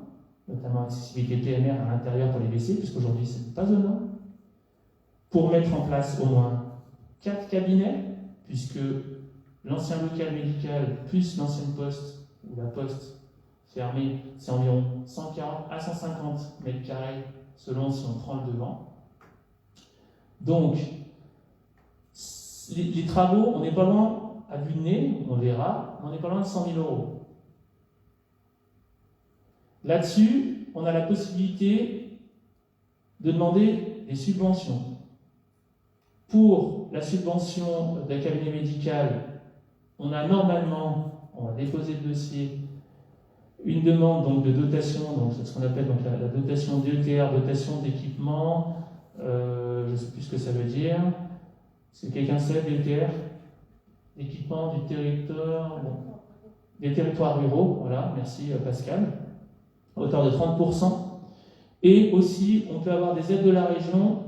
notamment accessibilité PMR à l'intérieur pour les WC, puisqu'aujourd'hui ce n'est pas aux normes. Pour mettre en place au moins 4 cabinets, puisque l'ancien local médical plus l'ancienne poste, ou la poste fermée, c'est environ 140 à 150 mètres carrés, selon si on prend le devant. Donc, les travaux, on n'est pas loin, à vue de nez, on verra, on n'est pas loin de 100 000 €. Là-dessus, on a la possibilité de demander des subventions. Pour la subvention d'un cabinet médical, on a normalement, on va déposer le dossier, une demande donc, de dotation, donc c'est ce qu'on appelle donc, la dotation DETR, dotation d'équipement, je ne sais plus ce que ça veut dire. Est-ce que quelqu'un sait DETR? D'équipement du territoire, des territoires ruraux, voilà, merci Pascal, à hauteur de 30%. Et aussi, on peut avoir des aides de la région,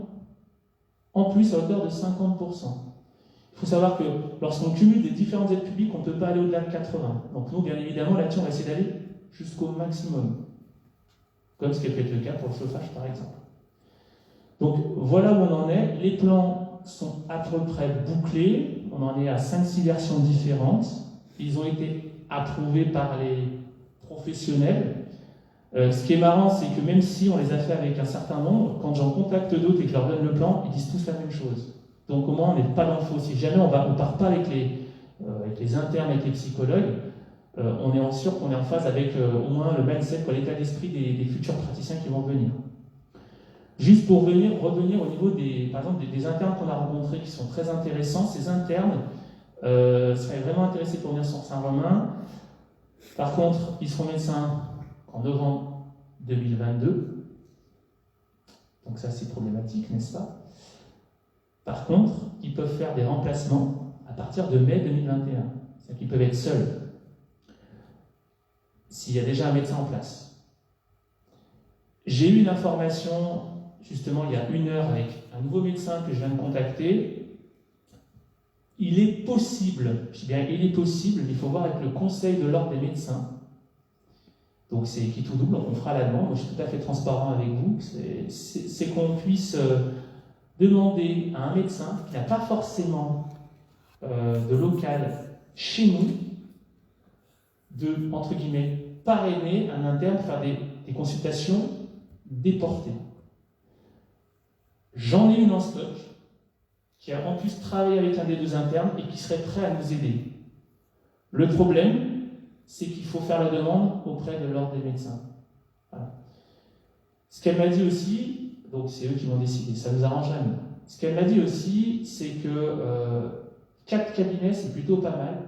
en plus à hauteur de 50%. Il faut savoir que lorsqu'on cumule des différentes aides publiques, on ne peut pas aller au-delà de 80. Donc nous, bien évidemment, là-dessus, on va essayer d'aller jusqu'au maximum. Comme ce qui est peut-être le cas pour le chauffage, par exemple. Donc voilà où on en est. Les plans sont à peu près bouclés. On en est à 5-6 versions différentes. Ils ont été approuvés par les professionnels. Ce qui est marrant, c'est que même si on les a fait avec un certain nombre, quand j'en contacte d'autres et que je leur donne le plan, ils disent tous la même chose. Donc au moins, on n'est pas dans le faux. Si jamais on ne part pas avec les internes, avec les psychologues, on est sûr qu'on est en phase avec au moins le mindset, l'état d'esprit des futurs praticiens qui vont venir. Juste pour revenir au niveau par exemple, des internes qu'on a rencontrés qui sont très intéressants, ces internes seraient vraiment intéressés pour venir sur Saint-Romain. Par contre, ils seront médecins en novembre 2022. Donc ça, c'est problématique, n'est-ce pas? Par contre, ils peuvent faire des remplacements à partir de mai 2021. C'est-à-dire qu'ils peuvent être seuls s'il y a déjà un médecin en place. J'ai eu une information, justement, il y a 1 heure, avec un nouveau médecin que je viens de contacter. Il est possible, je dis bien il est possible, mais il faut voir avec le conseil de l'ordre des médecins. Donc c'est qui tout double, on fera la demande. Moi, je suis tout à fait transparent avec vous. C'est qu'on puisse demander à un médecin qui n'a pas forcément de local chez nous de, entre guillemets, parrainer un interne, faire des consultations déportées. J'en ai une en stock qui a en plus travaillé avec un des deux internes et qui serait prêt à nous aider. Le problème, c'est qu'il faut faire la demande auprès de l'ordre des médecins. Voilà. Ce qu'elle m'a dit aussi, donc c'est eux qui vont décider, ça nous arrange à nous. Ce qu'elle m'a dit aussi, c'est que 4 cabinets, c'est plutôt pas mal.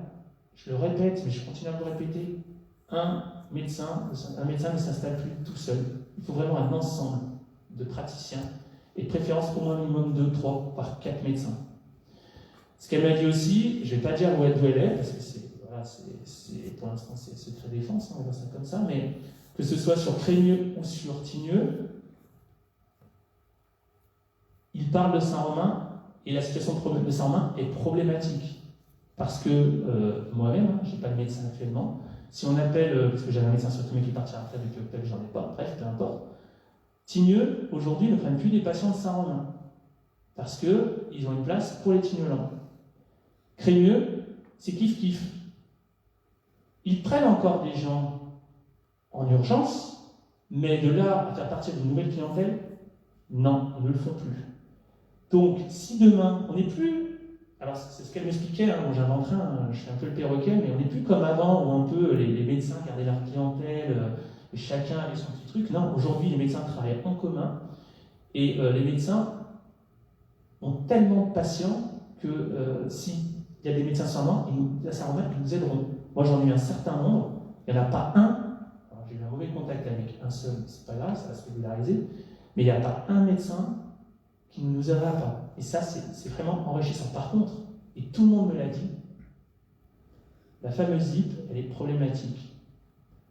Je le répète, mais je continue à le répéter. Un médecin ne s'installe plus tout seul. Il faut vraiment un ensemble de praticiens, et de préférence au moins minimum 2, 3, voire 4 médecins. Ce qu'elle m'a dit aussi, je ne vais pas dire d'où elle est, parce que pour l'instant c'est secret défense, on va dire ça comme ça, mais que ce soit sur Crémieux ou sur Tignieux, il parle de Saint-Romain, et la situation de Saint-Romain est problématique. Parce que moi-même, je n'ai pas de médecin actuellement, si on appelle, parce que j'avais un médecin sur tout, mais qui est parti à la retraite depuis octobre, j'en ai pas, bref, peu importe. Tignieux, aujourd'hui, ne prennent plus des patients de Saint-Romain, parce qu'ils ont une place pour les Tignolans. Crémieux, c'est kiff-kiff. Ils prennent encore des gens en urgence, mais de là à faire partir d'une nouvelle clientèle, non, ils ne le font plus. Donc, si demain, on n'est plus... Alors, c'est ce qu'elle m'expliquait, hein, j'inventerai, je suis un peu le perroquet, mais on n'est plus comme avant, où un peu les médecins gardaient leur clientèle, et chacun avait son petit truc. Non, aujourd'hui, les médecins travaillent en commun, et les médecins ont tellement de patients que s'il y a des médecins Saint-Romain, ils nous aideront. Moi, j'en ai eu un certain nombre, il n'y en a pas un, alors j'ai eu un mauvais contact avec un seul, c'est pas grave, ça va se régulariser, mais il n'y a pas un médecin qui ne nous aidera pas. Et ça, c'est vraiment enrichissant. Par contre, et tout le monde me l'a dit, la fameuse ZIP, elle est problématique,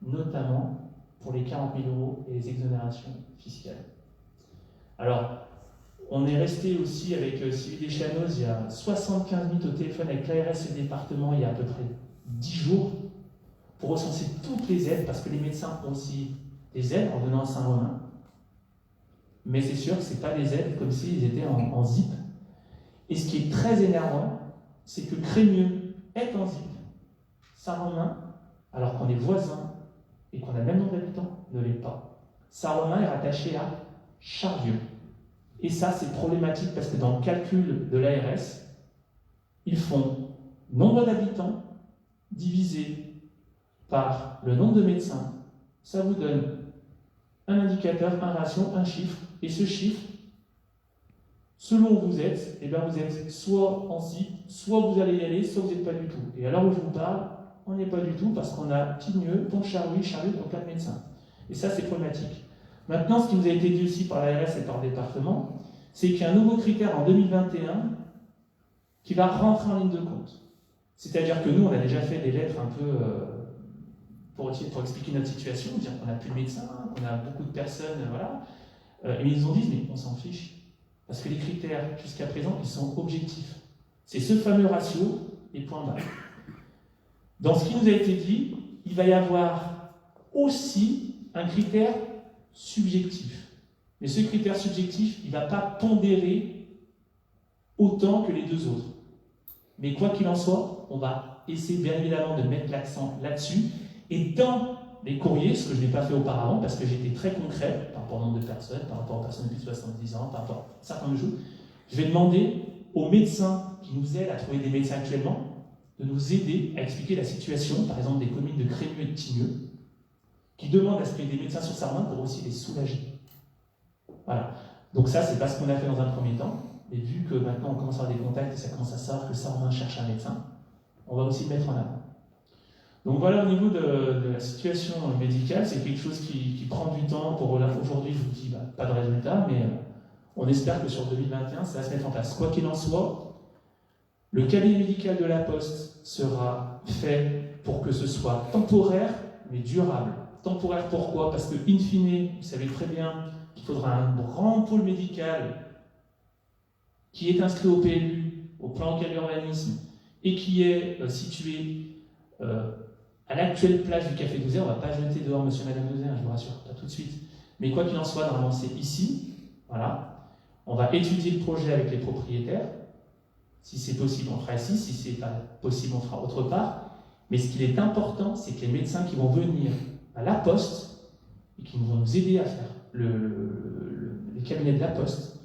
notamment pour les 40 000 € et les exonérations fiscales. Alors, on est resté aussi avec Sylvie Deschanoz, il y a 75 minutes au téléphone avec l'ARS et le département il y a à peu près 10 jours pour recenser toutes les aides, parce que les médecins ont aussi des aides en donnant à Saint-Romain. Mais c'est sûr que ce n'est pas des aides comme s'ils étaient en ZIP. Et ce qui est très énervant, c'est que Crémieux est en ZIP. Saint-Romain, alors qu'on est voisins et qu'on a le même nombre d'habitants, ne l'est pas. Saint-Romain est rattaché à Charvieux. Et ça, c'est problématique parce que dans le calcul de l'ARS, ils font nombre d'habitants divisé par le nombre de médecins. Ça vous donne un indicateur, un ratio, un chiffre. Et ce chiffre, selon où vous êtes, eh bien vous êtes soit en ZIP, soit vous allez y aller, soit vous n'êtes pas du tout. Et alors où je vous parle, on n'est pas du tout parce qu'on a Tignieux, Pont-Charlouis, Charlieu, donc 4 médecins. Et ça, c'est problématique. Maintenant, ce qui nous a été dit aussi par l'ARS et par le département, c'est qu'il y a un nouveau critère en 2021 qui va rentrer en ligne de compte. C'est-à-dire que nous, on a déjà fait des lettres un peu pour expliquer notre situation, dire qu'on n'a plus de médecins, qu'on a beaucoup de personnes, voilà. Et ils nous ont dit, mais on s'en fiche. Parce que les critères, jusqu'à présent, ils sont objectifs. C'est ce fameux ratio et point barre. Dans ce qui nous a été dit, il va y avoir aussi un critère subjectif. Mais ce critère subjectif, il ne va pas pondérer autant que les deux autres. Mais quoi qu'il en soit, on va essayer bien évidemment de mettre l'accent là-dessus. Et dans les courriers, ce que je n'ai pas fait auparavant, parce que j'étais très concret par rapport au nombre de personnes, par rapport aux personnes de plus de 70 ans, par rapport à certains de jours, je vais demander aux médecins qui nous aident à trouver des médecins actuellement de nous aider à expliquer la situation, par exemple des communes de Crémieux et de Tignieux, qui demandent à ce qu'il y ait des médecins sur Saint-Romain pour aussi les soulager. Voilà. Donc ça, c'est pas ce qu'on a fait dans un premier temps, mais vu que maintenant on commence à avoir des contacts et ça commence à savoir que Saint-Romain cherche un médecin, on va aussi le mettre en avant. Donc voilà, au niveau de la situation médicale, c'est quelque chose qui prend du temps. Pour aujourd'hui, je vous dis, pas de résultat, mais on espère que sur 2021, ça va se mettre en place. Quoi qu'il en soit, le cabinet médical de la Poste sera fait pour que ce soit temporaire, mais durable. Temporaire, pourquoi? Parce que, in fine, vous savez très bien qu'il faudra un grand pôle médical qui est inscrit au PLU, au plan local d'urbanisme, et qui est situé à l'actuelle place du Café Douzet. On ne va pas jeter dehors monsieur et madame Douzet, je vous rassure, pas tout de suite. Mais quoi qu'il en soit, normalement c'est ici. Voilà. On va étudier le projet avec les propriétaires. Si c'est possible, on fera ici. Si ce n'est pas possible, on fera autre part. Mais ce qui est important, c'est que les médecins qui vont venir à la Poste et qui vont nous aider à faire les cabinets de la Poste,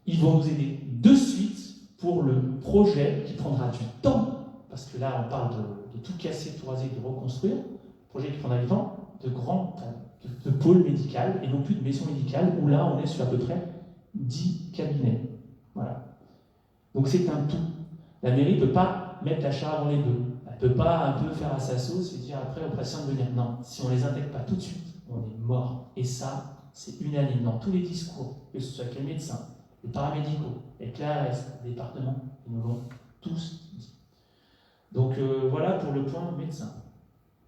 ils vont nous aider de suite pour le projet qui prendra du temps, parce que là on parle de tout casser, tout raser, de reconstruire, projet qui prendra du temps, de pôle médical et non plus de maison médicale, où là on est sur à peu près 10 cabinets. Voilà. Donc c'est un tout. La mairie ne peut pas mettre la charge dans les deux. Elle ne peut pas un peu faire à sa sauce et dire après aux patients de venir. Non, si on ne les intègre pas tout de suite, on est mort. Et ça, c'est unanime dans tous les discours, que ce soit avec les médecins, les paramédicaux, les CLAS, les départements, ils nous l'ont tous dit. Donc voilà pour le point médecin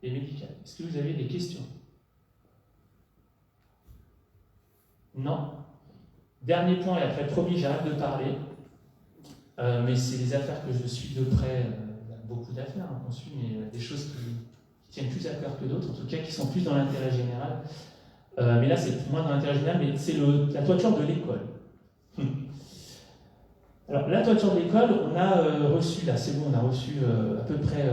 et médical. Est-ce que vous avez des questions? Non. Dernier point, et après promis, j'arrête de parler. Mais c'est des affaires que je suis de près. Il y a beaucoup d'affaires qu'on suit, mais des choses qui tiennent plus à cœur que d'autres, en tout cas qui sont plus dans l'intérêt général. Mais là, c'est moins dans l'intérêt général, mais c'est la toiture de l'école. Alors, la toiture de l'école, on a reçu, là c'est bon, on a reçu à peu près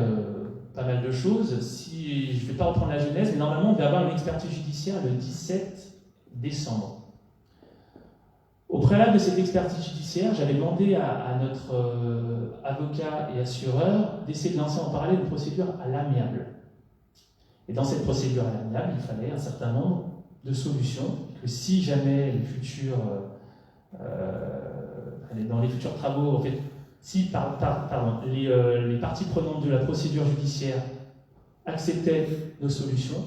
pas mal de choses. Si, je ne vais pas reprendre la genèse, mais normalement, on devait avoir une expertise judiciaire le 17 décembre. Au préalable de cette expertise judiciaire, j'avais demandé à notre avocat et assureur d'essayer de lancer en parallèle une procédure à l'amiable. Et dans cette procédure à l'amiable, il fallait un certain nombre de solutions, que si jamais les futurs, dans les futurs travaux, en fait, si les parties prenantes de la procédure judiciaire acceptaient nos solutions,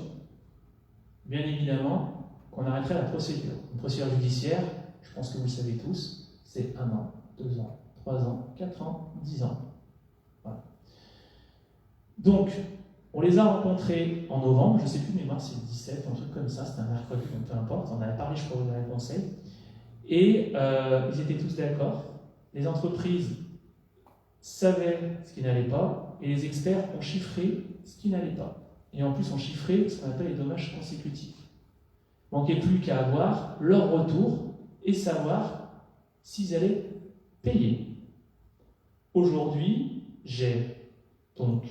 bien évidemment qu'on arrêterait la procédure. Une procédure judiciaire, je pense que vous le savez tous, c'est 1 an, 2 ans, 3 ans, 4 ans, 10 ans. Voilà. Donc, on les a rencontrés en novembre, je ne sais plus de mémoire, c'est le 17, un truc comme ça, c'était un mercredi, donc peu importe, on avait parlé, je crois, au conseil, et ils étaient tous d'accord. Les entreprises savaient ce qui n'allait pas, et les experts ont chiffré ce qui n'allait pas. Et en plus, ont chiffré ce qu'on appelle les dommages consécutifs. Il ne manquait plus qu'à avoir leur retour et savoir s'ils allaient payer. Aujourd'hui, j'ai donc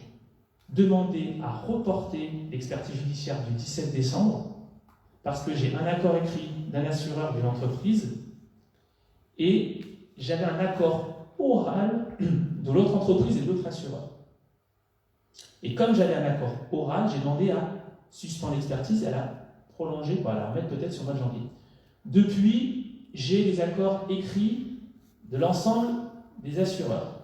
demandé à reporter l'expertise judiciaire du 17 décembre parce que j'ai un accord écrit d'un assureur de l'entreprise et j'avais un accord oral de l'autre entreprise et de l'autre assureur. Et comme j'avais un accord oral, j'ai demandé à suspendre l'expertise et à la prolonger, à la remettre peut-être sur le mois de janvier. Depuis, j'ai les accords écrits de l'ensemble des assureurs.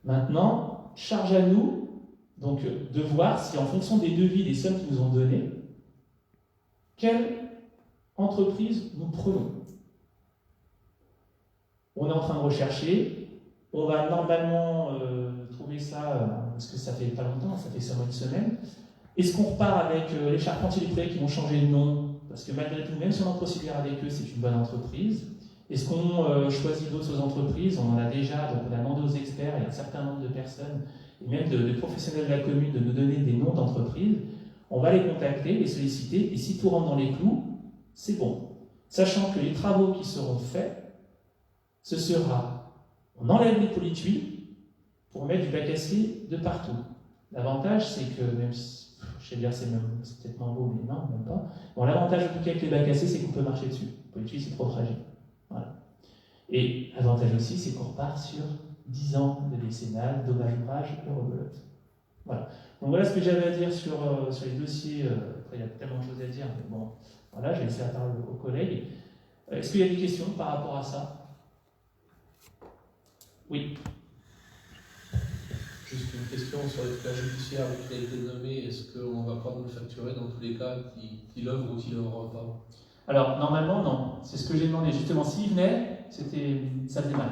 Maintenant, charge à nous donc, de voir si en fonction des devis, des sommes qu'ils nous ont données, quelle entreprise nous prenons. On est en train de rechercher, on va normalement trouver ça, parce que ça fait pas longtemps, ça fait seulement une semaine. Est-ce qu'on repart avec les charpentiers des prêts qui vont changer de nom? Parce que malgré tout, même si on est en procédure avec eux, c'est une bonne entreprise. Est-ce qu'on choisit d'autres entreprises? On en a déjà, donc on a demandé aux experts et à un certain nombre de personnes, et même de professionnels de la commune, de nous donner des noms d'entreprises. On va les contacter, les solliciter, et si tout rentre dans les clous, c'est bon. Sachant que les travaux qui seront faits, ce sera, on enlève les polytuiles pour mettre du bac acier de partout. L'avantage, c'est que, même si, je sais dire, c'est peut-être moins beau, mais non, même pas. Bon, l'avantage en tout cas avec les bacs cassés, c'est qu'on peut marcher dessus. Le polytuile, c'est trop fragile. Voilà. Et l'avantage aussi, c'est qu'on repart sur 10 ans de décennale, dommage-ouvrage et rebelote. Voilà. Donc voilà ce que j'avais à dire sur les dossiers. Après, il y a tellement de choses à dire, mais bon, voilà, je vais laisser la parole aux collègues. Est-ce qu'il y a des questions par rapport à ça? Oui. Juste une question sur l'expert judiciaire qui a été nommé, est-ce qu'on ne va pas nous le facturer dans tous les cas qu'il œuvre ou qu'il n'œuvre pas? Alors, normalement, non. C'est ce que j'ai demandé. Justement, s'il venait, ça faisait mal.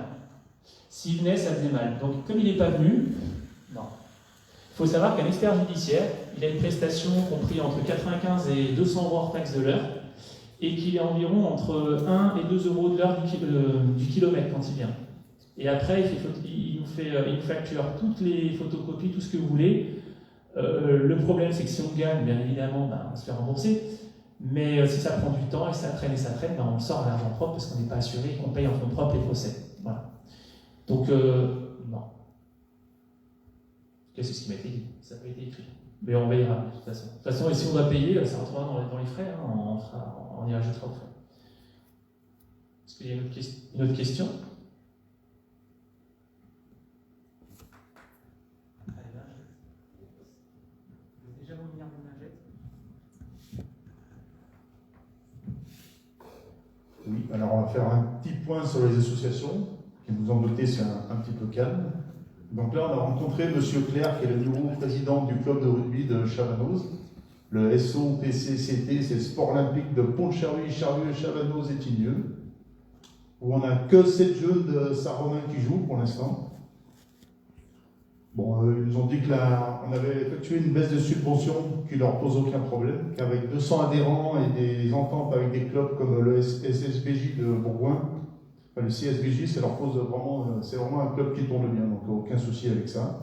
S'il venait, ça faisait mal. Donc, comme il n'est pas venu, non. Il faut savoir qu'un expert judiciaire, il a une prestation comprise entre 95 et 200 euros hors taxe de l'heure, et qu'il est environ entre 1 et 2 euros de l'heure du kilomètre quand il vient. Et après, il nous facture toutes les photocopies, tout ce que vous voulez. Le problème, c'est que si on gagne, bien évidemment, on se fait rembourser. Mais si ça prend du temps et ça traîne, on le sort à l'argent propre parce qu'on n'est pas assuré, qu'on paye en fonds propres les procès. Voilà. Donc, non. C'est ce qui m'a été dit. Ça n'a pas été écrit. Mais on payera de toute façon. De toute façon, et si on doit payer, ça rentrera dans les frais. On y rajoutera aux frais. Est-ce qu'il y a une autre question? Alors on va faire un petit point sur les associations, qui vous en doutez c'est un petit peu calme. Donc là on a rencontré M. Clerc, qui est le nouveau président du club de rugby de Chavanoz. Le SOPCCT, c'est le sport olympique de Pont-de-Charluy, Charlieu, Chavanoz et Tigneux, où on n'a que 7 jeunes de Saint-Romain qui jouent pour l'instant. Bon, ils nous ont dit qu'on avait effectué une baisse de subvention qui ne leur pose aucun problème, qu'avec 200 adhérents et des ententes avec des clubs comme le SSBJ de Bourgoin, enfin, le CSBJ, ça leur pose vraiment, c'est vraiment un club qui tourne bien, donc aucun souci avec ça.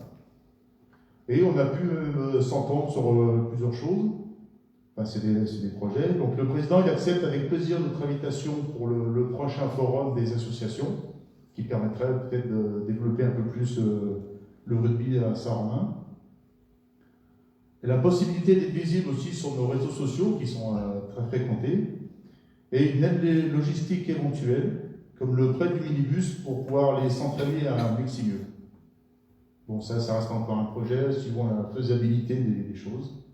Et on a pu s'entendre sur plusieurs choses. Enfin, c'est des projets. Donc le président il accepte avec plaisir notre invitation pour le prochain forum des associations, qui permettrait peut-être de développer un peu plus le rugby à Saint-Romain. Et la possibilité d'être visible aussi sur nos réseaux sociaux, qui sont très fréquentés. Et une aide logistique éventuelle, comme le prêt du minibus pour pouvoir les s'entraîner à Mexigneux. Bon, ça reste encore un projet, suivant la faisabilité des choses.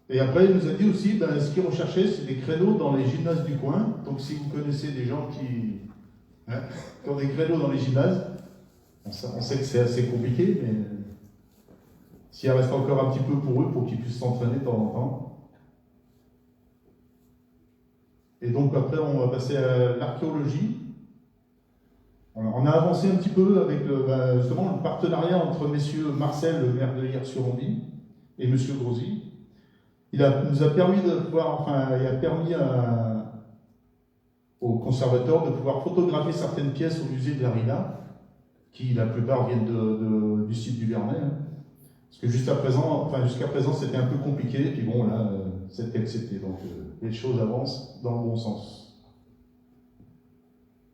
Et après, il nous a dit aussi, ce qu'il recherchait, c'est des créneaux dans les gymnases du coin. Donc si vous connaissez des gens qui ont des créneaux dans les gymnases, on sait que c'est assez compliqué, mais s'il reste encore un petit peu pour eux, pour qu'ils puissent s'entraîner de temps en temps. Et donc après, on va passer à l'archéologie. On a avancé un petit peu avec justement le partenariat entre messieurs Marcel, le maire de Hier-sur-Ondy, et monsieur Grosy. Il nous a permis de pouvoir, il a permis aux conservateurs de pouvoir photographier certaines pièces au musée de la Rina, qui la plupart viennent du site du Vernet. Hein. Parce que jusqu'à présent, c'était un peu compliqué, et puis bon, là, c'était accepté. Donc les choses avancent dans le bon sens.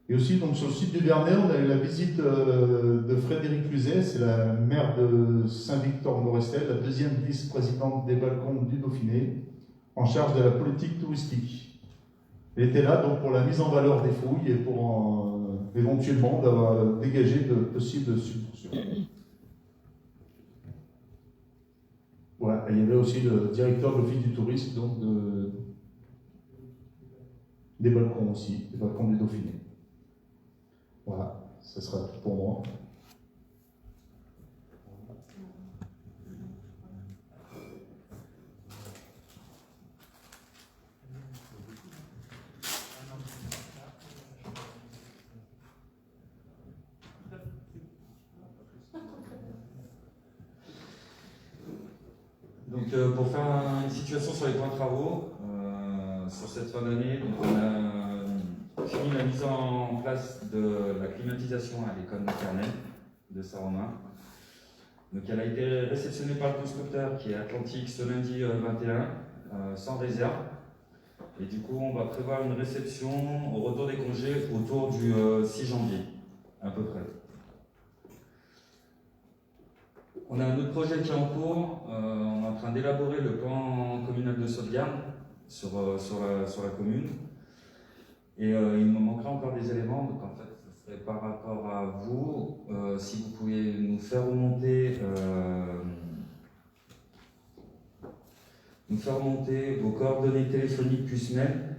Et aussi, donc, sur le site du Vernet, on a eu la visite de Frédéric Luzet, c'est la maire de Saint-Victor-Morestel, la deuxième vice-présidente des balcons du Dauphiné, en charge de la politique touristique. Elle était là donc pour la mise en valeur des fouilles et pour éventuellement d'avoir dégagé de possibles subventions. Voilà, il y avait aussi le directeur de l'Office du tourisme, donc des balcons aussi, des balcons du Dauphiné. Voilà, ce sera tout pour moi. Donc pour faire une situation sur les points de travaux, sur cette fin d'année, on a fini la mise en place de la climatisation à l'école maternelle de Saint-Romain. Donc elle a été réceptionnée par le constructeur qui est Atlantique ce lundi 21, sans réserve. Et du coup on va prévoir une réception au retour des congés autour du 6 janvier, à peu près. On a un autre projet qui est en cours, on est en train d'élaborer le plan communal de sauvegarde sur la commune. Et il me manquera encore des éléments, donc en fait, ce serait par rapport à vous, si vous pouviez nous faire remonter vos coordonnées téléphoniques plus mail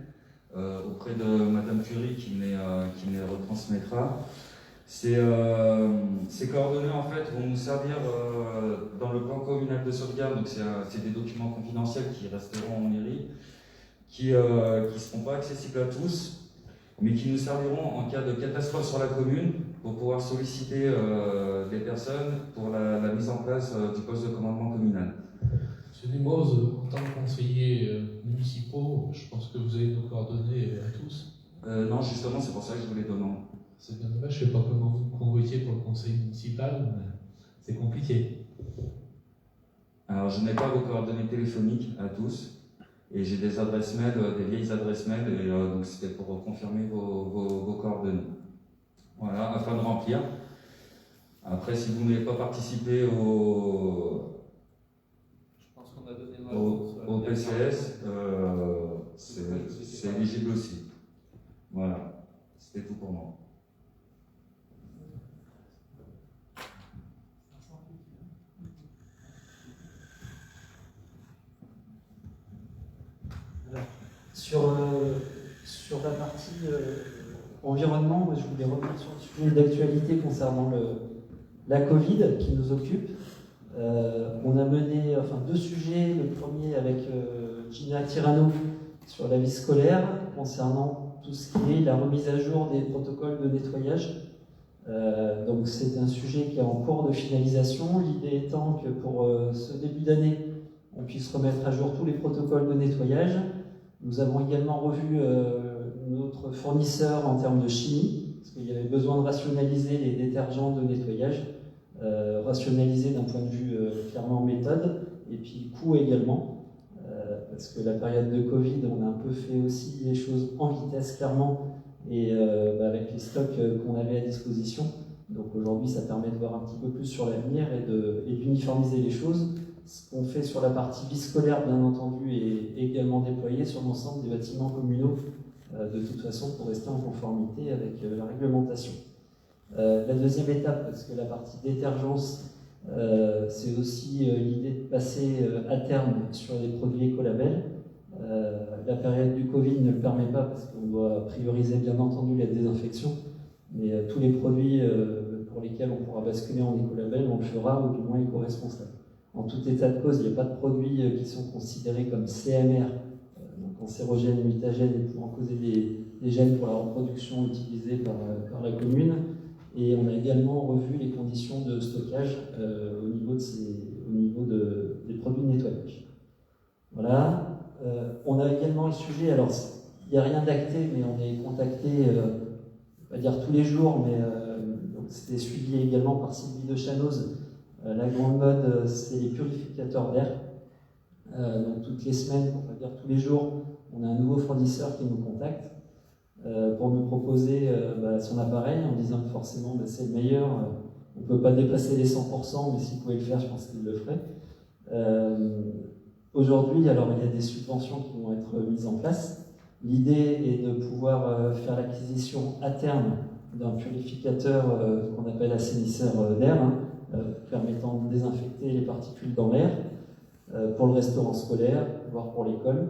auprès de Madame Curie qui me les retransmettra. Ces coordonnées en fait vont nous servir dans le plan communal de sauvegarde, donc c'est des documents confidentiels qui resteront en mairie, qui ne seront pas accessibles à tous, mais qui nous serviront en cas de catastrophe sur la commune pour pouvoir solliciter des personnes pour la mise en place du poste de commandement communal. Monsieur Nemoz, en tant que conseiller municipaux, je pense que vous avez nos coordonnées à tous. Non, justement, c'est pour ça que je vous les demande. C'est bien dommage, je ne sais pas comment vous convoitiez pour le conseil municipal, mais c'est compliqué. Alors, je n'ai pas vos coordonnées téléphoniques à tous, et j'ai des adresses mail, des vieilles adresses mail, et donc c'était pour confirmer vos coordonnées. Voilà, afin de remplir. Après, si vous ne voulez pas participer au PCS, c'est éligible aussi. Voilà, c'était tout pour moi. Sur Sur la partie environnement, moi, je voulais revenir sur le sujet d'actualité concernant la Covid qui nous occupe. On a mené deux sujets. Le premier avec Gina Tirano sur la vie scolaire, concernant tout ce qui est la remise à jour des protocoles de nettoyage. Donc c'est un sujet qui est en cours de finalisation. L'idée étant que pour ce début d'année, on puisse remettre à jour tous les protocoles de nettoyage. Nous avons également revu notre fournisseur en termes de chimie, parce qu'il y avait besoin de rationaliser les détergents de nettoyage, rationaliser d'un point de vue clairement méthode, et puis coût également, parce que la période de Covid, on a un peu fait aussi les choses en vitesse clairement, et avec les stocks qu'on avait à disposition. Donc aujourd'hui, ça permet de voir un petit peu plus sur l'avenir et d'uniformiser les choses. Ce qu'on fait sur la partie vie scolaire, bien entendu, est également déployé sur l'ensemble des bâtiments communaux, de toute façon, pour rester en conformité avec la réglementation. La deuxième étape, parce que la partie détergence, c'est aussi l'idée de passer à terme sur les produits écolabels. La période du Covid ne le permet pas, parce qu'on doit prioriser, bien entendu, la désinfection, mais tous les produits pour lesquels on pourra basculer en écolabel, on le fera, ou du moins éco-responsable. En tout état de cause, il n'y a pas de produits qui sont considérés comme CMR, donc cancérogènes, mutagènes, et pouvant causer des gènes pour la reproduction utilisés par la commune. Et on a également revu les conditions de stockage au niveau des produits de nettoyage. Voilà. On a également le sujet, alors il n'y a rien d'acté, mais on est contacté, je ne vais pas dire tous les jours, mais donc c'était suivi également par Sylvie de Chanoz. La grande mode, c'est les purificateurs d'air. Donc toutes les semaines, pour pas dire tous les jours, on a un nouveau fournisseur qui nous contacte pour nous proposer son appareil en disant que forcément c'est le meilleur. On ne peut pas dépasser les 100%, mais s'il pouvait le faire, je pense qu'il le ferait. Aujourd'hui, alors il y a des subventions qui vont être mises en place. L'idée est de pouvoir faire l'acquisition à terme d'un purificateur qu'on appelle assainisseur d'air, permettant de désinfecter les particules dans l'air pour le restaurant scolaire, voire pour l'école.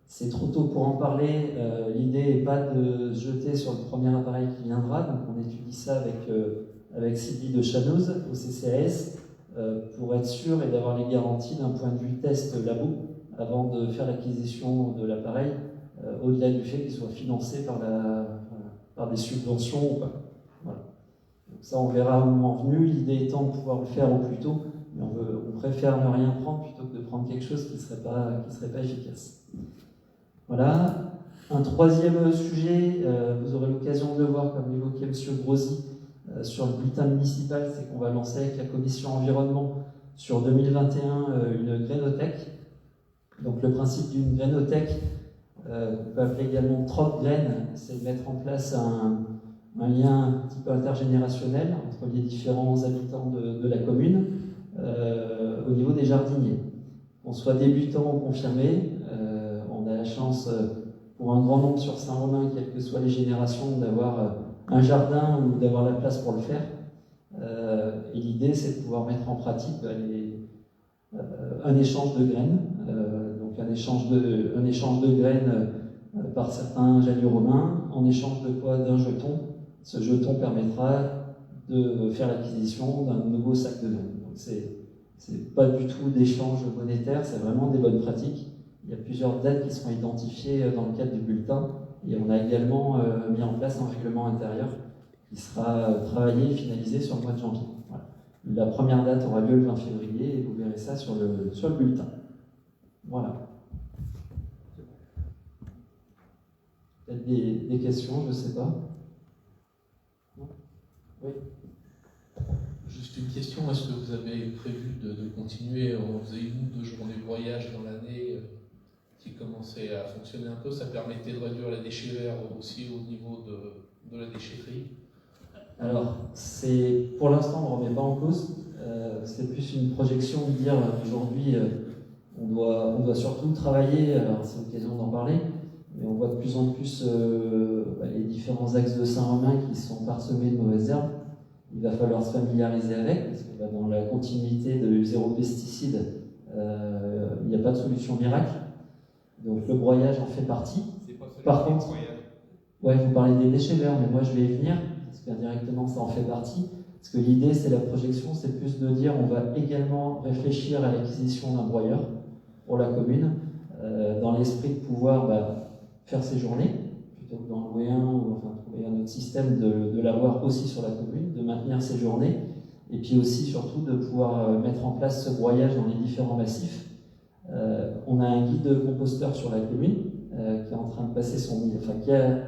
C'est trop tôt pour en parler. L'idée n'est pas de se jeter sur le premier appareil qui viendra, donc on étudie ça avec Sylvie de Chanoz au CCAS pour être sûr et d'avoir les garanties d'un point de vue test labo avant de faire l'acquisition de l'appareil, au-delà du fait qu'il soit financé par des subventions ou pas. Voilà. Donc ça, on verra au moment venu. L'idée étant de pouvoir le faire au plus tôt, mais on préfère ne rien prendre plutôt que de prendre quelque chose qui ne serait pas efficace. Voilà. Un troisième sujet, vous aurez l'occasion de le voir, comme l'évoquait M. Grosy, sur le bulletin municipal, c'est qu'on va lancer avec la commission environnement sur 2021 une grainothèque. Donc le principe d'une grainothèque, qu'on peut appeler également troc graines, c'est de mettre en place un lien un petit peu intergénérationnel entre les différents habitants de la commune au niveau des jardiniers. Qu'on soit débutant ou confirmé, on a la chance pour un grand nombre sur Saint-Romain, quelles que soient les générations, d'avoir un jardin ou d'avoir la place pour le faire. Et l'idée, c'est de pouvoir mettre en pratique un échange de graines, donc un échange de graines par certains jalus romains, en échange de quoi? D'un jeton. Ce jeton permettra de faire l'acquisition d'un nouveau sac de graines. Donc c'est pas du tout d'échange monétaire, c'est vraiment des bonnes pratiques. Il y a plusieurs dates qui seront identifiées dans le cadre du bulletin, et on a également mis en place un règlement intérieur qui sera travaillé et finalisé sur le mois de janvier. Voilà. La première date aura lieu le 20 février et vous verrez ça sur le bulletin. Voilà. Peut-être des questions, je ne sais pas. Oui. Juste une question, est-ce que vous avez prévu de continuer? On faisait 1 ou 2 journées de voyage dans l'année qui commençaient à fonctionner un peu, ça permettait de réduire la déchets aussi au niveau de la déchetterie. Alors, pour l'instant, on ne remet pas en cause. C'est plus une projection de dire aujourd'hui, on doit surtout travailler, alors c'est l'occasion d'en parler, mais on voit de plus en plus les différents axes de Saint-Romain qui sont parsemés de mauvaises herbes. Il va falloir se familiariser avec, parce que dans la continuité de zéro pesticide, il n'y a pas de solution miracle. Donc le broyage en fait partie. Par contre, Ouais, vous parlez des déchets verts, mais moi je vais y venir, parce qu'indirectement ça en fait partie. Parce que l'idée, c'est la projection, c'est plus de dire on va également réfléchir à l'acquisition d'un broyeur pour la commune, dans l'esprit de pouvoir faire ses journées, plutôt que d'en louer un, ou enfin trouver un autre système, de l'avoir aussi sur la commune, de maintenir ses journées, et puis aussi surtout de pouvoir mettre en place ce broyage dans les différents massifs. On a un guide composteur sur la commune qui est en train de passer qui a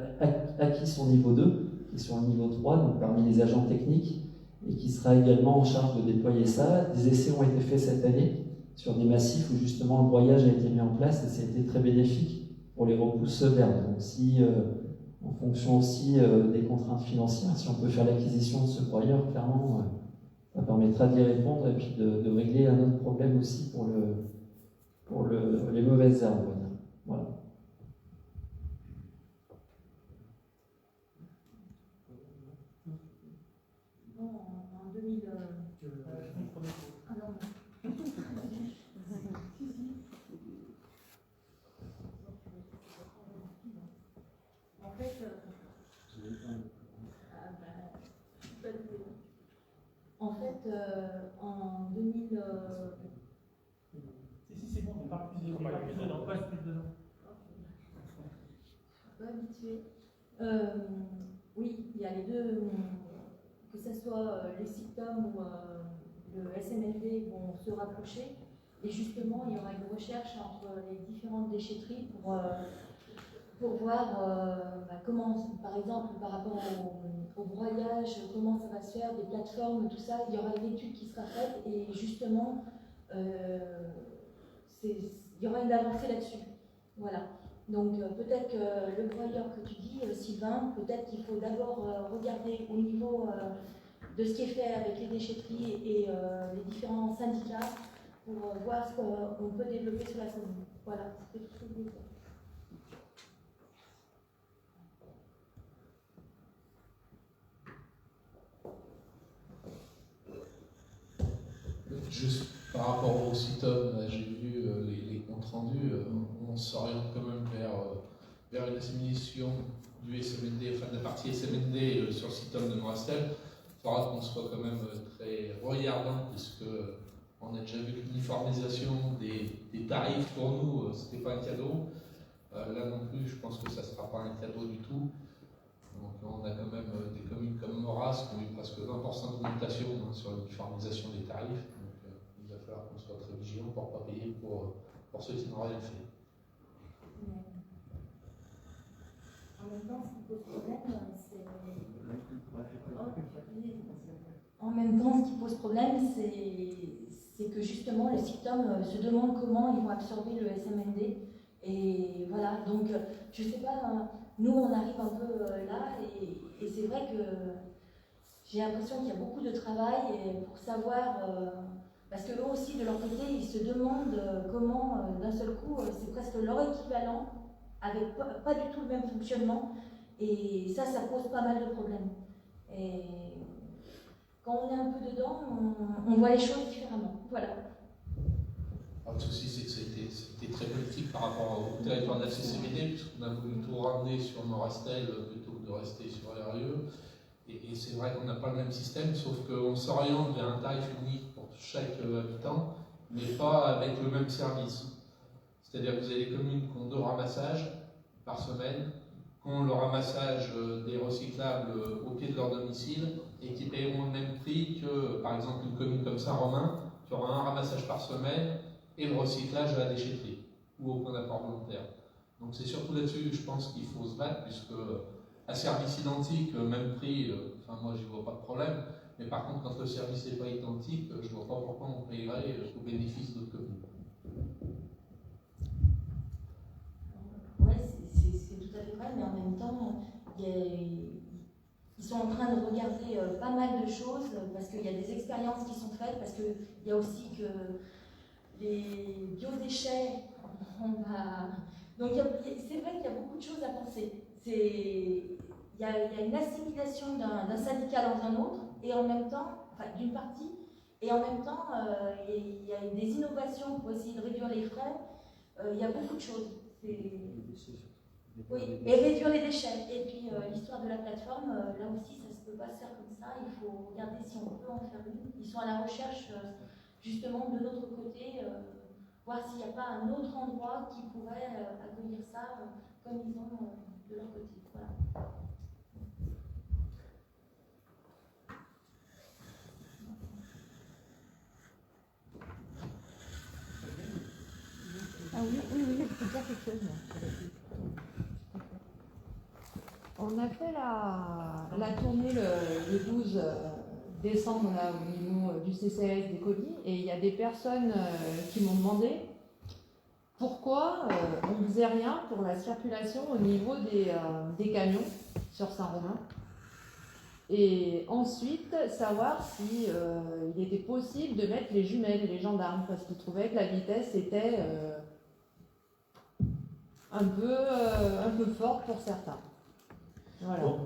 acquis son niveau 2, qui est sur le niveau 3, donc parmi les agents techniques, et qui sera également en charge de déployer ça. Des essais ont été faits cette année sur des massifs où justement le broyage a été mis en place et ça a été très bénéfique pour les repousses vertes. Donc si, en fonction aussi des contraintes financières, si on peut faire l'acquisition de ce broyeur, clairement, ça permettra d'y répondre et puis de régler un autre problème aussi pour les mauvaises herbes, on va dire. Voilà. En 2000. Ah non. En fait, en 2000. Si, c'est bon, on parle plus dedans. Pas plus dedans. Pas habitué. Oui, il y a les deux. Que ce soit les SICTOM ou le SMLD vont se rapprocher. Et justement, il y aura une recherche entre les différentes déchetteries pour voir comment, par exemple, par rapport au broyage, comment ça va se faire, des plateformes, tout ça. Il y aura une étude qui sera faite et justement, il y aura une avancée là-dessus. Voilà. Donc peut-être que le broyeur que tu dis, Sylvain, peut-être qu'il faut d'abord regarder au niveau de ce qui est fait avec les déchetteries et les différents syndicats pour voir ce qu'on peut développer sur la commune. Voilà, c'était tout ce que je voulais dire. Juste par rapport au CITOM, j'ai vu les comptes rendus, on s'oriente quand même vers une assimilation du SMND, enfin de la partie SMND sur le CITOM de Morastel. Il faudra qu'on soit quand même très regardant, puisque on a déjà vu l'uniformisation des tarifs pour nous, c'était pas un cadeau. Là non plus, je pense que ça ne sera pas un cadeau du tout. Donc on a quand même des communes comme Moras qui ont eu presque 20% d'augmentation sur l'uniformisation des tarifs. Il va falloir qu'on soit très vigilant pour ne pas payer pour ceux qui n'ont rien fait. En même temps, ce qui pose problème, c'est que justement, les SICTOM se demandent comment ils vont absorber le SMND. Et voilà, donc je ne sais pas, nous on arrive un peu là, et c'est vrai que j'ai l'impression qu'il y a beaucoup de travail pour savoir. Parce qu'eux aussi, de leur côté, ils se demandent comment, d'un seul coup, c'est presque leur équivalent, avec pas du tout le même fonctionnement. Et ça pose pas mal de problèmes. Et quand on est un peu dedans, on voit les choses différemment. Voilà. Alors, le souci, c'est que c'était très politique par rapport au territoire de la CCBD, puisqu'on a voulu tout ramener sur Morastel plutôt que de rester sur RE. Et c'est vrai qu'on n'a pas le même système, sauf qu'on s'oriente vers un tarif unique pour chaque habitant, mais pas avec le même service. C'est-à-dire que vous avez des communes qui ont 2 ramassages par semaine, qui ont le ramassage des recyclables au pied de leur domicile et qui paieront le même prix que, par exemple, une commune comme Saint-Romain, qui aura un ramassage par semaine et le recyclage à la déchetterie ou au point d'apport volontaire. Donc c'est surtout là-dessus, je pense qu'il faut se battre, puisque à service identique, même prix, enfin moi j'y vois pas de problème, mais par contre quand le service n'est pas identique, je vois pas pourquoi on payerait au bénéfice d'autres communes. Oui, c'est tout à fait vrai, mais en même temps, ils sont en train de regarder pas mal de choses, parce qu'il y a des expériences qui sont faites, parce qu'il y a aussi que les biodéchets, donc c'est vrai qu'il y a beaucoup de choses à penser. Il y a une assimilation d'un syndicat dans un autre, et en même temps, enfin d'une partie, et en même temps, il y a des innovations pour essayer de réduire les frais. Il y a beaucoup de choses. Oui, et réduire les déchets. Et puis l'histoire de la plateforme, là aussi, ça ne se peut pas se faire comme ça. Il faut regarder si on peut en faire une. Ils sont à la recherche, justement, de notre côté, voir s'il n'y a pas un autre endroit qui pourrait accueillir ça comme ils ont de leur côté. Voilà. Ah oui, je peux dire quelque chose. On a fait la tournée le 12 décembre là, au niveau du CCS des colis, et il y a des personnes qui m'ont demandé pourquoi on ne faisait rien pour la circulation au niveau des camions sur Saint-Romain. Et ensuite, savoir si il était possible de mettre les jumelles, les gendarmes, parce qu'ils trouvaient que la vitesse était un peu forte pour certains. Voilà. Bon,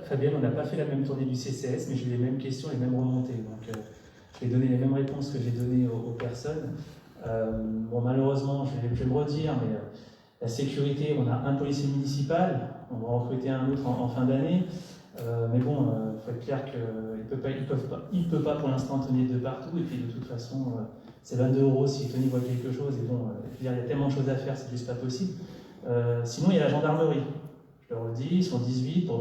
Fabienne, on n'a pas fait la même tournée du CCS, mais j'ai eu les mêmes questions, les mêmes remontées. Donc, je vais donner les mêmes réponses que j'ai données aux personnes. Bon, malheureusement, je vais me redire, mais la sécurité, on a un policier municipal, on va en recruter un autre en fin d'année. Mais bon, il faut être clair qu'il ne peut pas pour l'instant Tony de partout. Et puis de toute façon, c'est 22 € si Tony voit quelque chose. Et bon, il y a tellement de choses à faire, c'est juste pas possible. Sinon, il y a la gendarmerie. Je le redis, ils sont 18 pour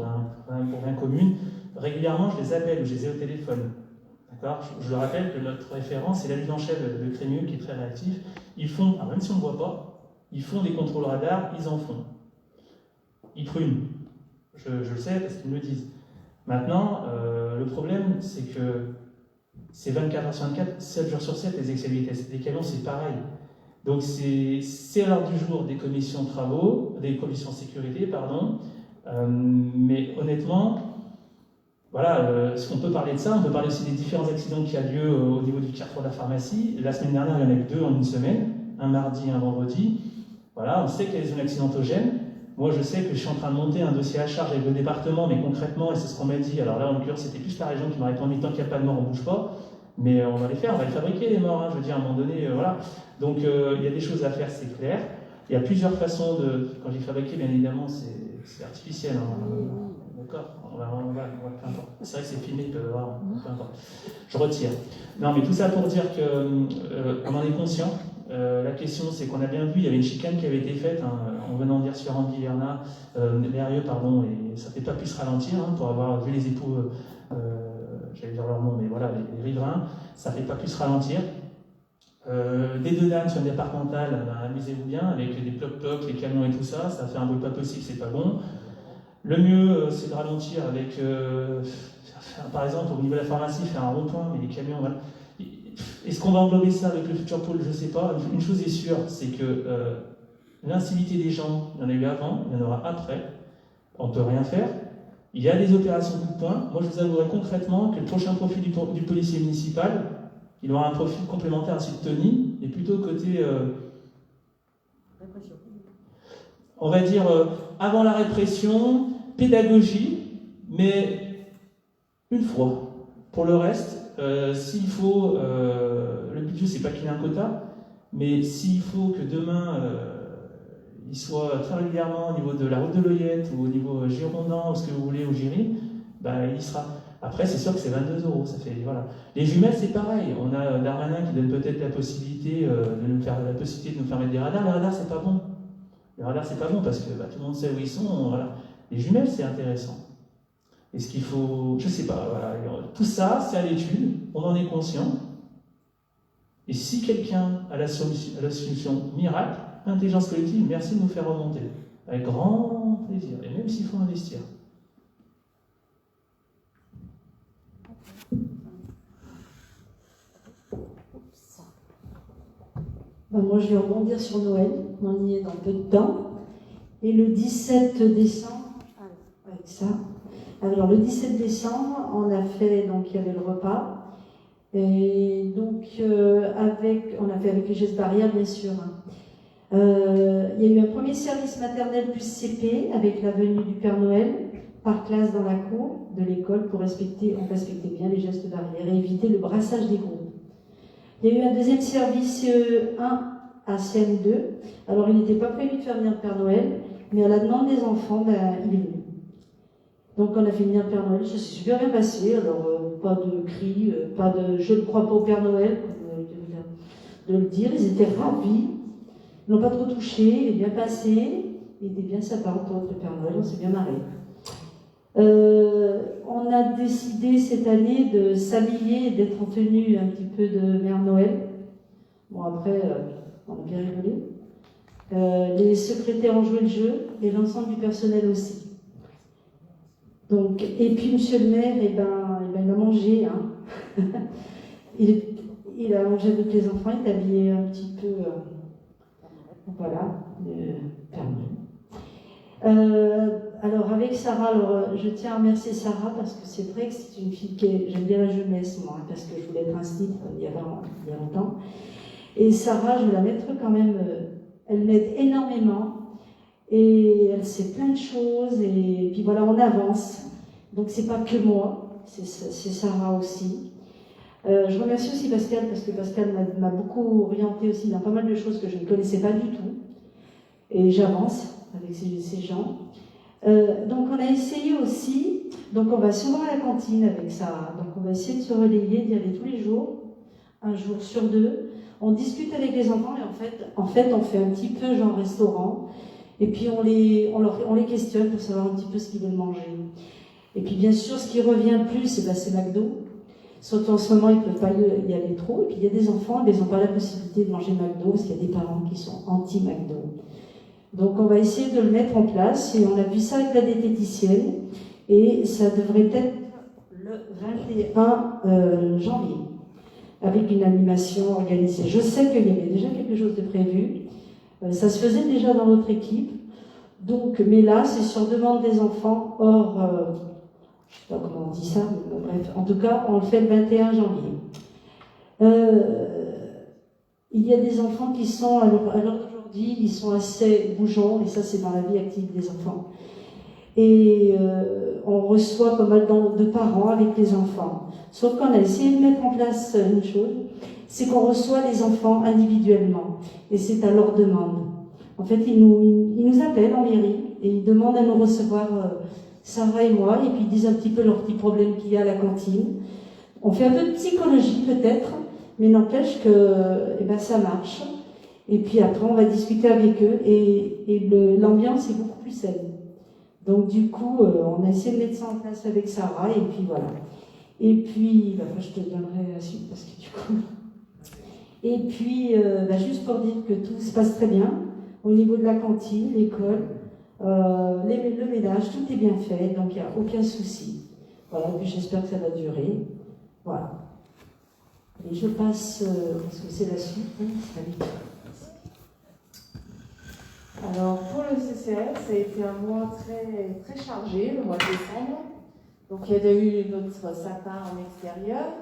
20 communes. Régulièrement, je les appelle ou je les ai au téléphone. D'accord ? Je le rappelle que notre référent, c'est l'adjudant-chef de Crémieux qui est très réactif. Ils font, alors même si on ne voit pas, ils font des contrôles radars, ils en font. Ils prunent. Je le sais parce qu'ils me le disent. Maintenant, le problème, c'est que c'est 24 heures sur 24, 7 jours sur 7, les excès de vitesse. Les camions, c'est pareil. Donc, c'est à l'heure du jour des commissions travaux, des commissions sécurité, pardon. Mais honnêtement, voilà, on peut parler de ça. On peut parler aussi des différents accidents qui ont lieu au niveau du carrefour de la pharmacie. La semaine dernière, il y en a eu 2 en une semaine, un mardi et un vendredi. Voilà, on sait qu'il y a des zones accidentogènes. Moi, je sais que je suis en train de monter un dossier à charge avec le département, mais concrètement, et c'est ce qu'on m'a dit, alors là, en l'occurrence, c'était plus la région qui m'a répondu, tant qu'il n'y a pas de mort, on ne bouge pas, mais on va les faire, on va les fabriquer, les morts, hein, je veux dire, à un moment donné, voilà. Donc, il y a des choses à faire, c'est clair. Il y a plusieurs façons de... Quand j'ai fabriqué, bien évidemment, c'est artificiel, hein, d'accord, on va, peu importe. C'est vrai que c'est filmé, peu importe. Je retire. Non, mais tout ça pour dire qu'on en est conscient. La question, c'est qu'on a bien vu, il y avait une chicane qui avait été faite en venant dire sur Ambiverna, Lérieux, pardon, et ça ne fait pas plus ralentir, hein, pour avoir vu les époux, j'allais dire leur nom, mais voilà, les riverains, ça ne fait pas plus ralentir. Des deux dames sur une départementale, ben, amusez-vous bien, avec des ploc-ploc, les camions et tout ça, ça fait un bruit pas possible, c'est pas bon. Le mieux, c'est de ralentir avec, par exemple, au niveau de la pharmacie, faire un rond-point, mais les camions, voilà. Est-ce qu'on va englober ça avec le futur pôle? Je ne sais pas. Une chose est sûre, c'est que l'incivilité des gens, il y en a eu avant, il y en aura après. On ne peut rien faire. Il y a des opérations coup de poing. Moi, je vous avouerai concrètement que le prochain profil du policier municipal, il aura un profil complémentaire à celui de Tony, et plutôt côté, on va dire, avant la répression, pédagogie, mais une fois. Pour le reste, s'il faut, le budget, c'est pas qu'il ait un quota, mais s'il faut que demain, il soit très régulièrement au niveau de la route de l'Oyette ou au niveau Girondin ou ce que vous voulez, au Giry, ben, il y sera. Après, c'est sûr que c'est 22 €. Ça fait, voilà. Les jumelles, c'est pareil. On a Darmanin qui donne peut-être la possibilité de nous faire mettre des radars. Les radars, c'est pas bon. Les radars, c'est pas bon parce que tout le monde sait où ils sont. Voilà. Les jumelles, c'est intéressant. Est-ce qu'il faut... Je sais pas, voilà. Tout ça, c'est à l'étude, on en est conscient. Et si quelqu'un a la solution miracle, intelligence collective, merci de nous faire remonter. Avec grand plaisir, et même s'il faut investir. Moi, je vais rebondir sur Noël, on y est dans peu de temps. Et le 17 décembre, avec ça... Alors le 17 décembre, on a fait, donc il y avait le repas, et donc on a fait avec les gestes barrières bien sûr. Il y a eu un premier service maternel plus CP avec la venue du Père Noël par classe dans la cour de l'école pour respecter bien les gestes barrières et éviter le brassage des groupes. Il y a eu un deuxième service 1 à CM2. Alors il n'était pas prévu de faire venir le Père Noël, Mais à la demande des enfants, ben, il est venu. Donc on a fait venir Père Noël, ça s'est super bien passé. Alors pas de cris, pas de je ne crois pas au Père Noël, comme de le dire. Ils étaient ravis, ils n'ont pas trop touché, il est bien passé, il était bien sympa entre le Père Noël, on s'est bien marré. On a décidé cette année de s'habiller et d'être en tenue un petit peu de Mère Noël. Bon après, on a bien rigolé. Les secrétaires ont joué le jeu et l'ensemble du personnel aussi. Donc, et puis monsieur le maire, il a mangé. Hein. il a mangé avec les enfants, il est habillé un petit peu. Voilà, Père Noël. Alors avec Sarah, je tiens à remercier Sarah parce que c'est vrai que c'est une fille j'aime bien la jeunesse moi, hein, parce que je voulais être instite il y a longtemps. Et Sarah, je vais la mettre quand même, elle m'aide énormément et elle sait plein de choses et puis voilà, on avance. Donc c'est pas que moi, c'est Sarah aussi. Je remercie aussi Pascal parce que Pascal m'a beaucoup orientée aussi dans pas mal de choses que je ne connaissais pas du tout et j'avance avec ces gens. Donc on a essayé aussi, donc on va souvent à la cantine avec Sarah, donc on va essayer de se relayer, d'y aller tous les jours, un jour sur deux. On discute avec les enfants et en fait on fait un petit peu genre restaurant et puis on les questionne pour savoir un petit peu ce qu'ils veulent manger. Et puis bien sûr ce qui revient le plus c'est McDo. Sauf qu'en ce moment ils ne peuvent pas y aller trop et puis il y a des enfants, ils n'ont pas la possibilité de manger McDo parce qu'il y a des parents qui sont anti-McDo. Donc on va essayer de le mettre en place et on a vu ça avec la diététicienne et ça devrait être le 21 janvier. Avec une animation organisée. Je sais qu'il y avait déjà quelque chose de prévu. Ça se faisait déjà dans notre équipe. Donc, mais là, c'est sur demande des enfants. Or, je ne sais pas comment on dit ça, mais bon, bref. En tout cas, on le fait le 21 janvier. Il y a des enfants qui sont, à l'heure d'aujourd'hui, ils sont assez bougeants, et ça, c'est dans la vie active des enfants. Et on reçoit pas mal de parents avec les enfants. Sauf qu'on a essayé de mettre en place une chose, c'est qu'on reçoit les enfants individuellement. Et c'est à leur demande. En fait, ils nous appellent en mairie et ils demandent à nous recevoir, Sarah et moi, et puis ils disent un petit peu leurs petits problèmes qu'il y a à la cantine. On fait un peu de psychologie peut-être, mais n'empêche que ça marche. Et puis après, on va discuter avec eux et l'ambiance est beaucoup plus saine. Donc du coup, on a essayé de mettre ça en place avec Sarah, et puis voilà. Et puis, je te donnerai la suite, parce que du coup... Et puis, juste pour dire que tout se passe très bien, au niveau de la cantine, l'école, le ménage, tout est bien fait, donc il n'y a aucun souci. Voilà, puis j'espère que ça va durer. Voilà. Et je passe, parce que c'est la suite, hein, Alors, pour le CCS, ça a été un mois très, très chargé, le mois de décembre. Donc, il y a eu notre sapin en extérieur.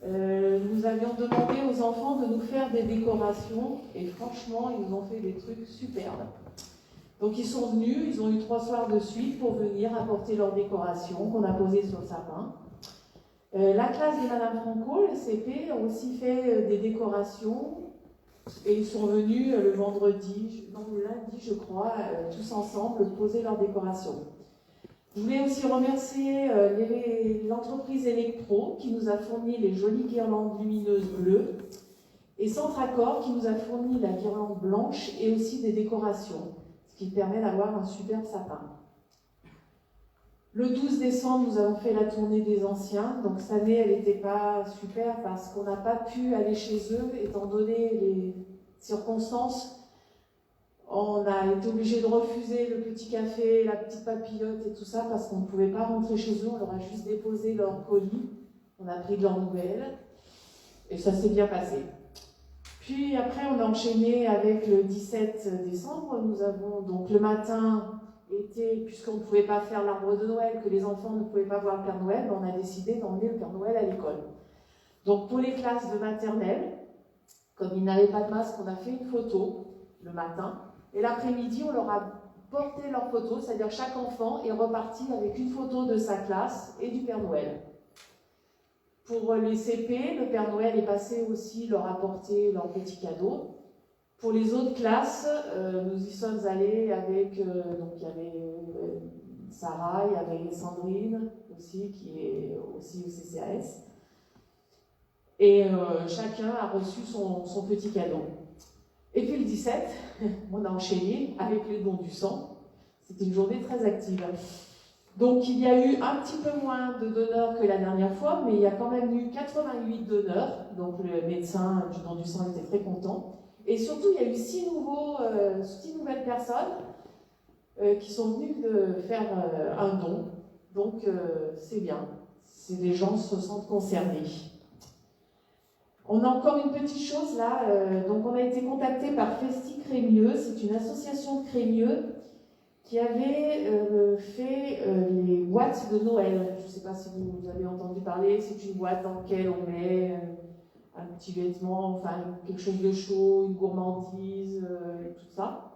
Nous avions demandé aux enfants de nous faire des décorations et franchement, ils nous ont fait des trucs superbes. Donc, ils sont venus, ils ont eu 3 soirs de suite pour venir apporter leurs décorations qu'on a posées sur le sapin. La classe de Madame Franco, le CP, a aussi fait des décorations. Et ils sont venus le lundi, je crois, tous ensemble, poser leurs décorations. Je voulais aussi remercier l'entreprise Electro qui nous a fourni les jolies guirlandes lumineuses bleues et Centracor qui nous a fourni la guirlande blanche et aussi des décorations, ce qui permet d'avoir un superbe sapin. Le 12 décembre, nous avons fait la tournée des anciens. Donc cette année, elle n'était pas super parce qu'on n'a pas pu aller chez eux, étant donné les circonstances. On a été obligé de refuser le petit café, la petite papillote et tout ça parce qu'on ne pouvait pas rentrer chez eux. On leur a juste déposé leur colis. On a pris de leurs nouvelles et ça s'est bien passé. Puis après, on a enchaîné avec le 17 décembre. Nous avons donc le matin... puisqu'on ne pouvait pas faire l'arbre de Noël, que les enfants ne pouvaient pas voir le Père Noël, on a décidé d'emmener le Père Noël à l'école. Donc pour les classes de maternelle, comme ils n'avaient pas de masque, on a fait une photo le matin, et l'après-midi, on leur a porté leur photo, c'est-à-dire chaque enfant est reparti avec une photo de sa classe et du Père Noël. Pour les CP, le Père Noël est passé aussi leur apporter leurs petits cadeaux. Pour les autres classes, nous y sommes allés avec, donc il y avait Sarah, il y avait Sandrine aussi, qui est aussi au CCAS. Et chacun a reçu son petit cadeau. Et puis le 17, on a enchaîné avec les dons du sang. C'était une journée très active. Donc il y a eu un petit peu moins de donneurs que la dernière fois, mais il y a quand même eu 88 donneurs. Donc le médecin du don du sang était très content. Et surtout, il y a eu 6 nouvelles personnes qui sont venues faire un don. Donc c'est bien. Les gens se sentent concernés. On a encore une petite chose là. Donc on a été contacté par Festi Crémieux. C'est une association de Crémieux qui avait fait les boîtes de Noël. Je ne sais pas si vous avez entendu parler. C'est une boîte dans laquelle on met un petit vêtement, enfin quelque chose de chaud, une gourmandise, et tout ça.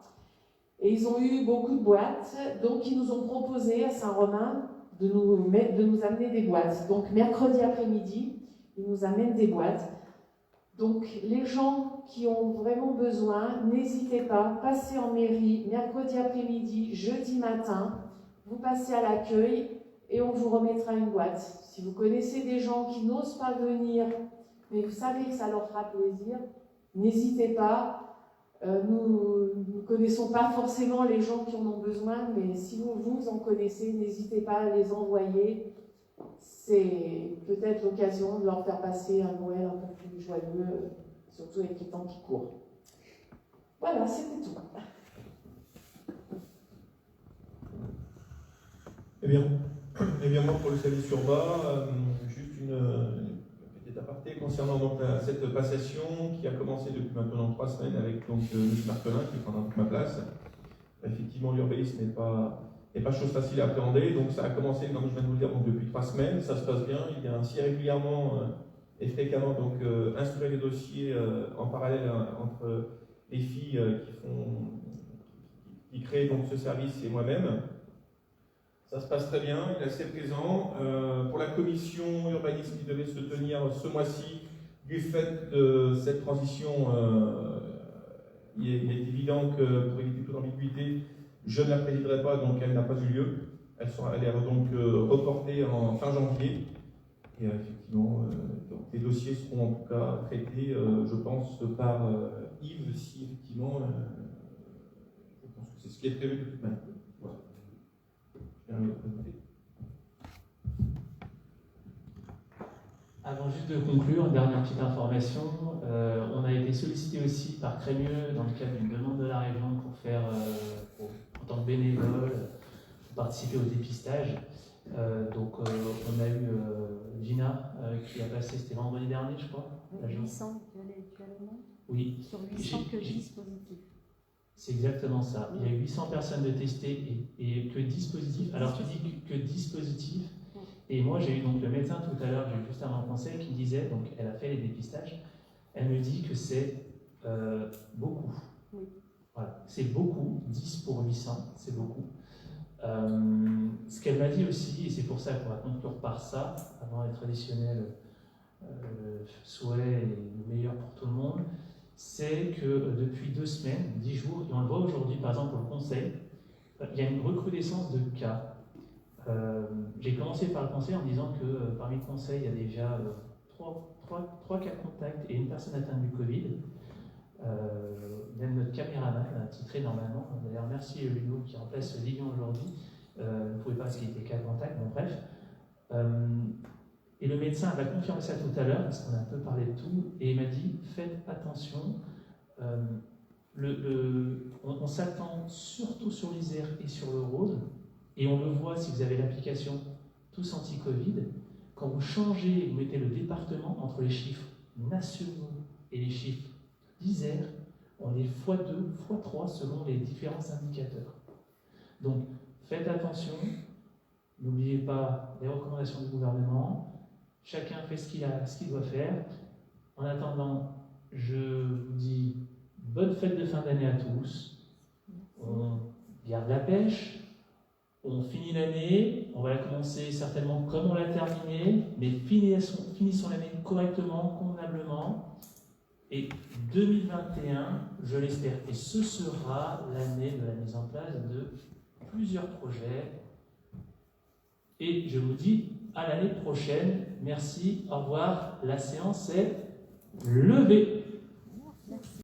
Et ils ont eu beaucoup de boîtes, donc ils nous ont proposé à Saint-Romain de nous amener des boîtes. Donc mercredi après-midi, ils nous amènent des boîtes. Donc les gens qui ont vraiment besoin, n'hésitez pas, passez en mairie, mercredi après-midi, jeudi matin, vous passez à l'accueil et on vous remettra une boîte. Si vous connaissez des gens qui n'osent pas venir, mais vous savez que ça leur fera plaisir, n'hésitez pas. Nous ne connaissons pas forcément les gens qui en ont besoin, mais si vous en connaissez, n'hésitez pas à les envoyer. C'est peut-être l'occasion de leur faire passer un Noël un peu plus joyeux, surtout avec les temps qui courent. Voilà, c'était tout. Eh bien, moi, pour le service urbain, juste une petite aparté concernant donc cette passation qui a commencé depuis maintenant 3 semaines avec donc M. Marcelin qui prendra toute ma place. Effectivement, l'urbanisme n'est pas chose facile à appréhender, donc ça a commencé, comme je viens de vous le dire, donc depuis 3 semaines, ça se passe bien. Il y a ainsi régulièrement et fréquemment donc instruire les dossiers en parallèle entre les filles qui créent donc ce service et moi-même. Ça se passe très bien, il est assez présent. Pour la commission urbanisme qui devait se tenir ce mois-ci, du fait de cette transition, il est évident que pour éviter toute ambiguïté, je ne la présiderai pas, donc elle n'a pas eu lieu. Elle est donc reportée en fin janvier. Et effectivement, donc, les dossiers seront en tout cas traités, je pense, par Yves, si effectivement, je pense que c'est ce qui est prévu de toute manière. Voilà. Avant juste de conclure, une dernière petite information. On a été sollicité aussi par Crémieux dans le cadre d'une demande de la région pour faire, en tant que bénévole, pour participer au dépistage. Donc on a eu Gina qui a passé, c'était vendredi dernier je crois. 800, tu as le nom ? Oui. Sur 800 que 10 positifs. C'est exactement ça. Il y a 800 personnes de testées et que 10 positifs. Alors tu dis que 10 positifs. Et moi j'ai eu donc le médecin tout à l'heure, j'ai eu juste avant le conseil, qui me disait, donc elle a fait les dépistages, elle me dit que c'est beaucoup. Oui. Voilà. C'est beaucoup, 10 pour 800, c'est beaucoup. Ce qu'elle m'a dit aussi, et c'est pour ça qu'on va conclure par ça, avant les traditionnels souhaits et le meilleur pour tout le monde, c'est que depuis 2 semaines, 10 jours, et on le voit aujourd'hui par exemple au conseil, il y a une recrudescence de cas. J'ai commencé par le conseil en disant que parmi le conseil, il y a déjà 3 cas de contact et une personne atteinte du Covid. Même notre caméraman a titré normalement. D'ailleurs, merci Ludo qui remplace Lilian aujourd'hui. Vous ne pouvez pas parce qu'il était cas de contact, bon bref. Et le médecin va confirmer ça tout à l'heure parce qu'on a un peu parlé de tout et il m'a dit faites attention. On s'attend surtout sur l'Isère et sur le Rhône. Et on le voit si vous avez l'application Tous Anti-Covid, quand vous changez, vous mettez le département entre les chiffres nationaux et les chiffres d'Isère, on est x2, x3 selon les différents indicateurs. Donc faites attention, n'oubliez pas les recommandations du gouvernement, chacun fait ce qu'il doit faire. En attendant, je vous dis bonne fête de fin d'année à tous, on garde la pêche. On finit l'année, on va la commencer certainement comme on l'a terminée, mais finissons l'année correctement, convenablement. Et 2021, je l'espère, et ce sera l'année de la mise en place de plusieurs projets. Et je vous dis à l'année prochaine. Merci, au revoir. La séance est levée.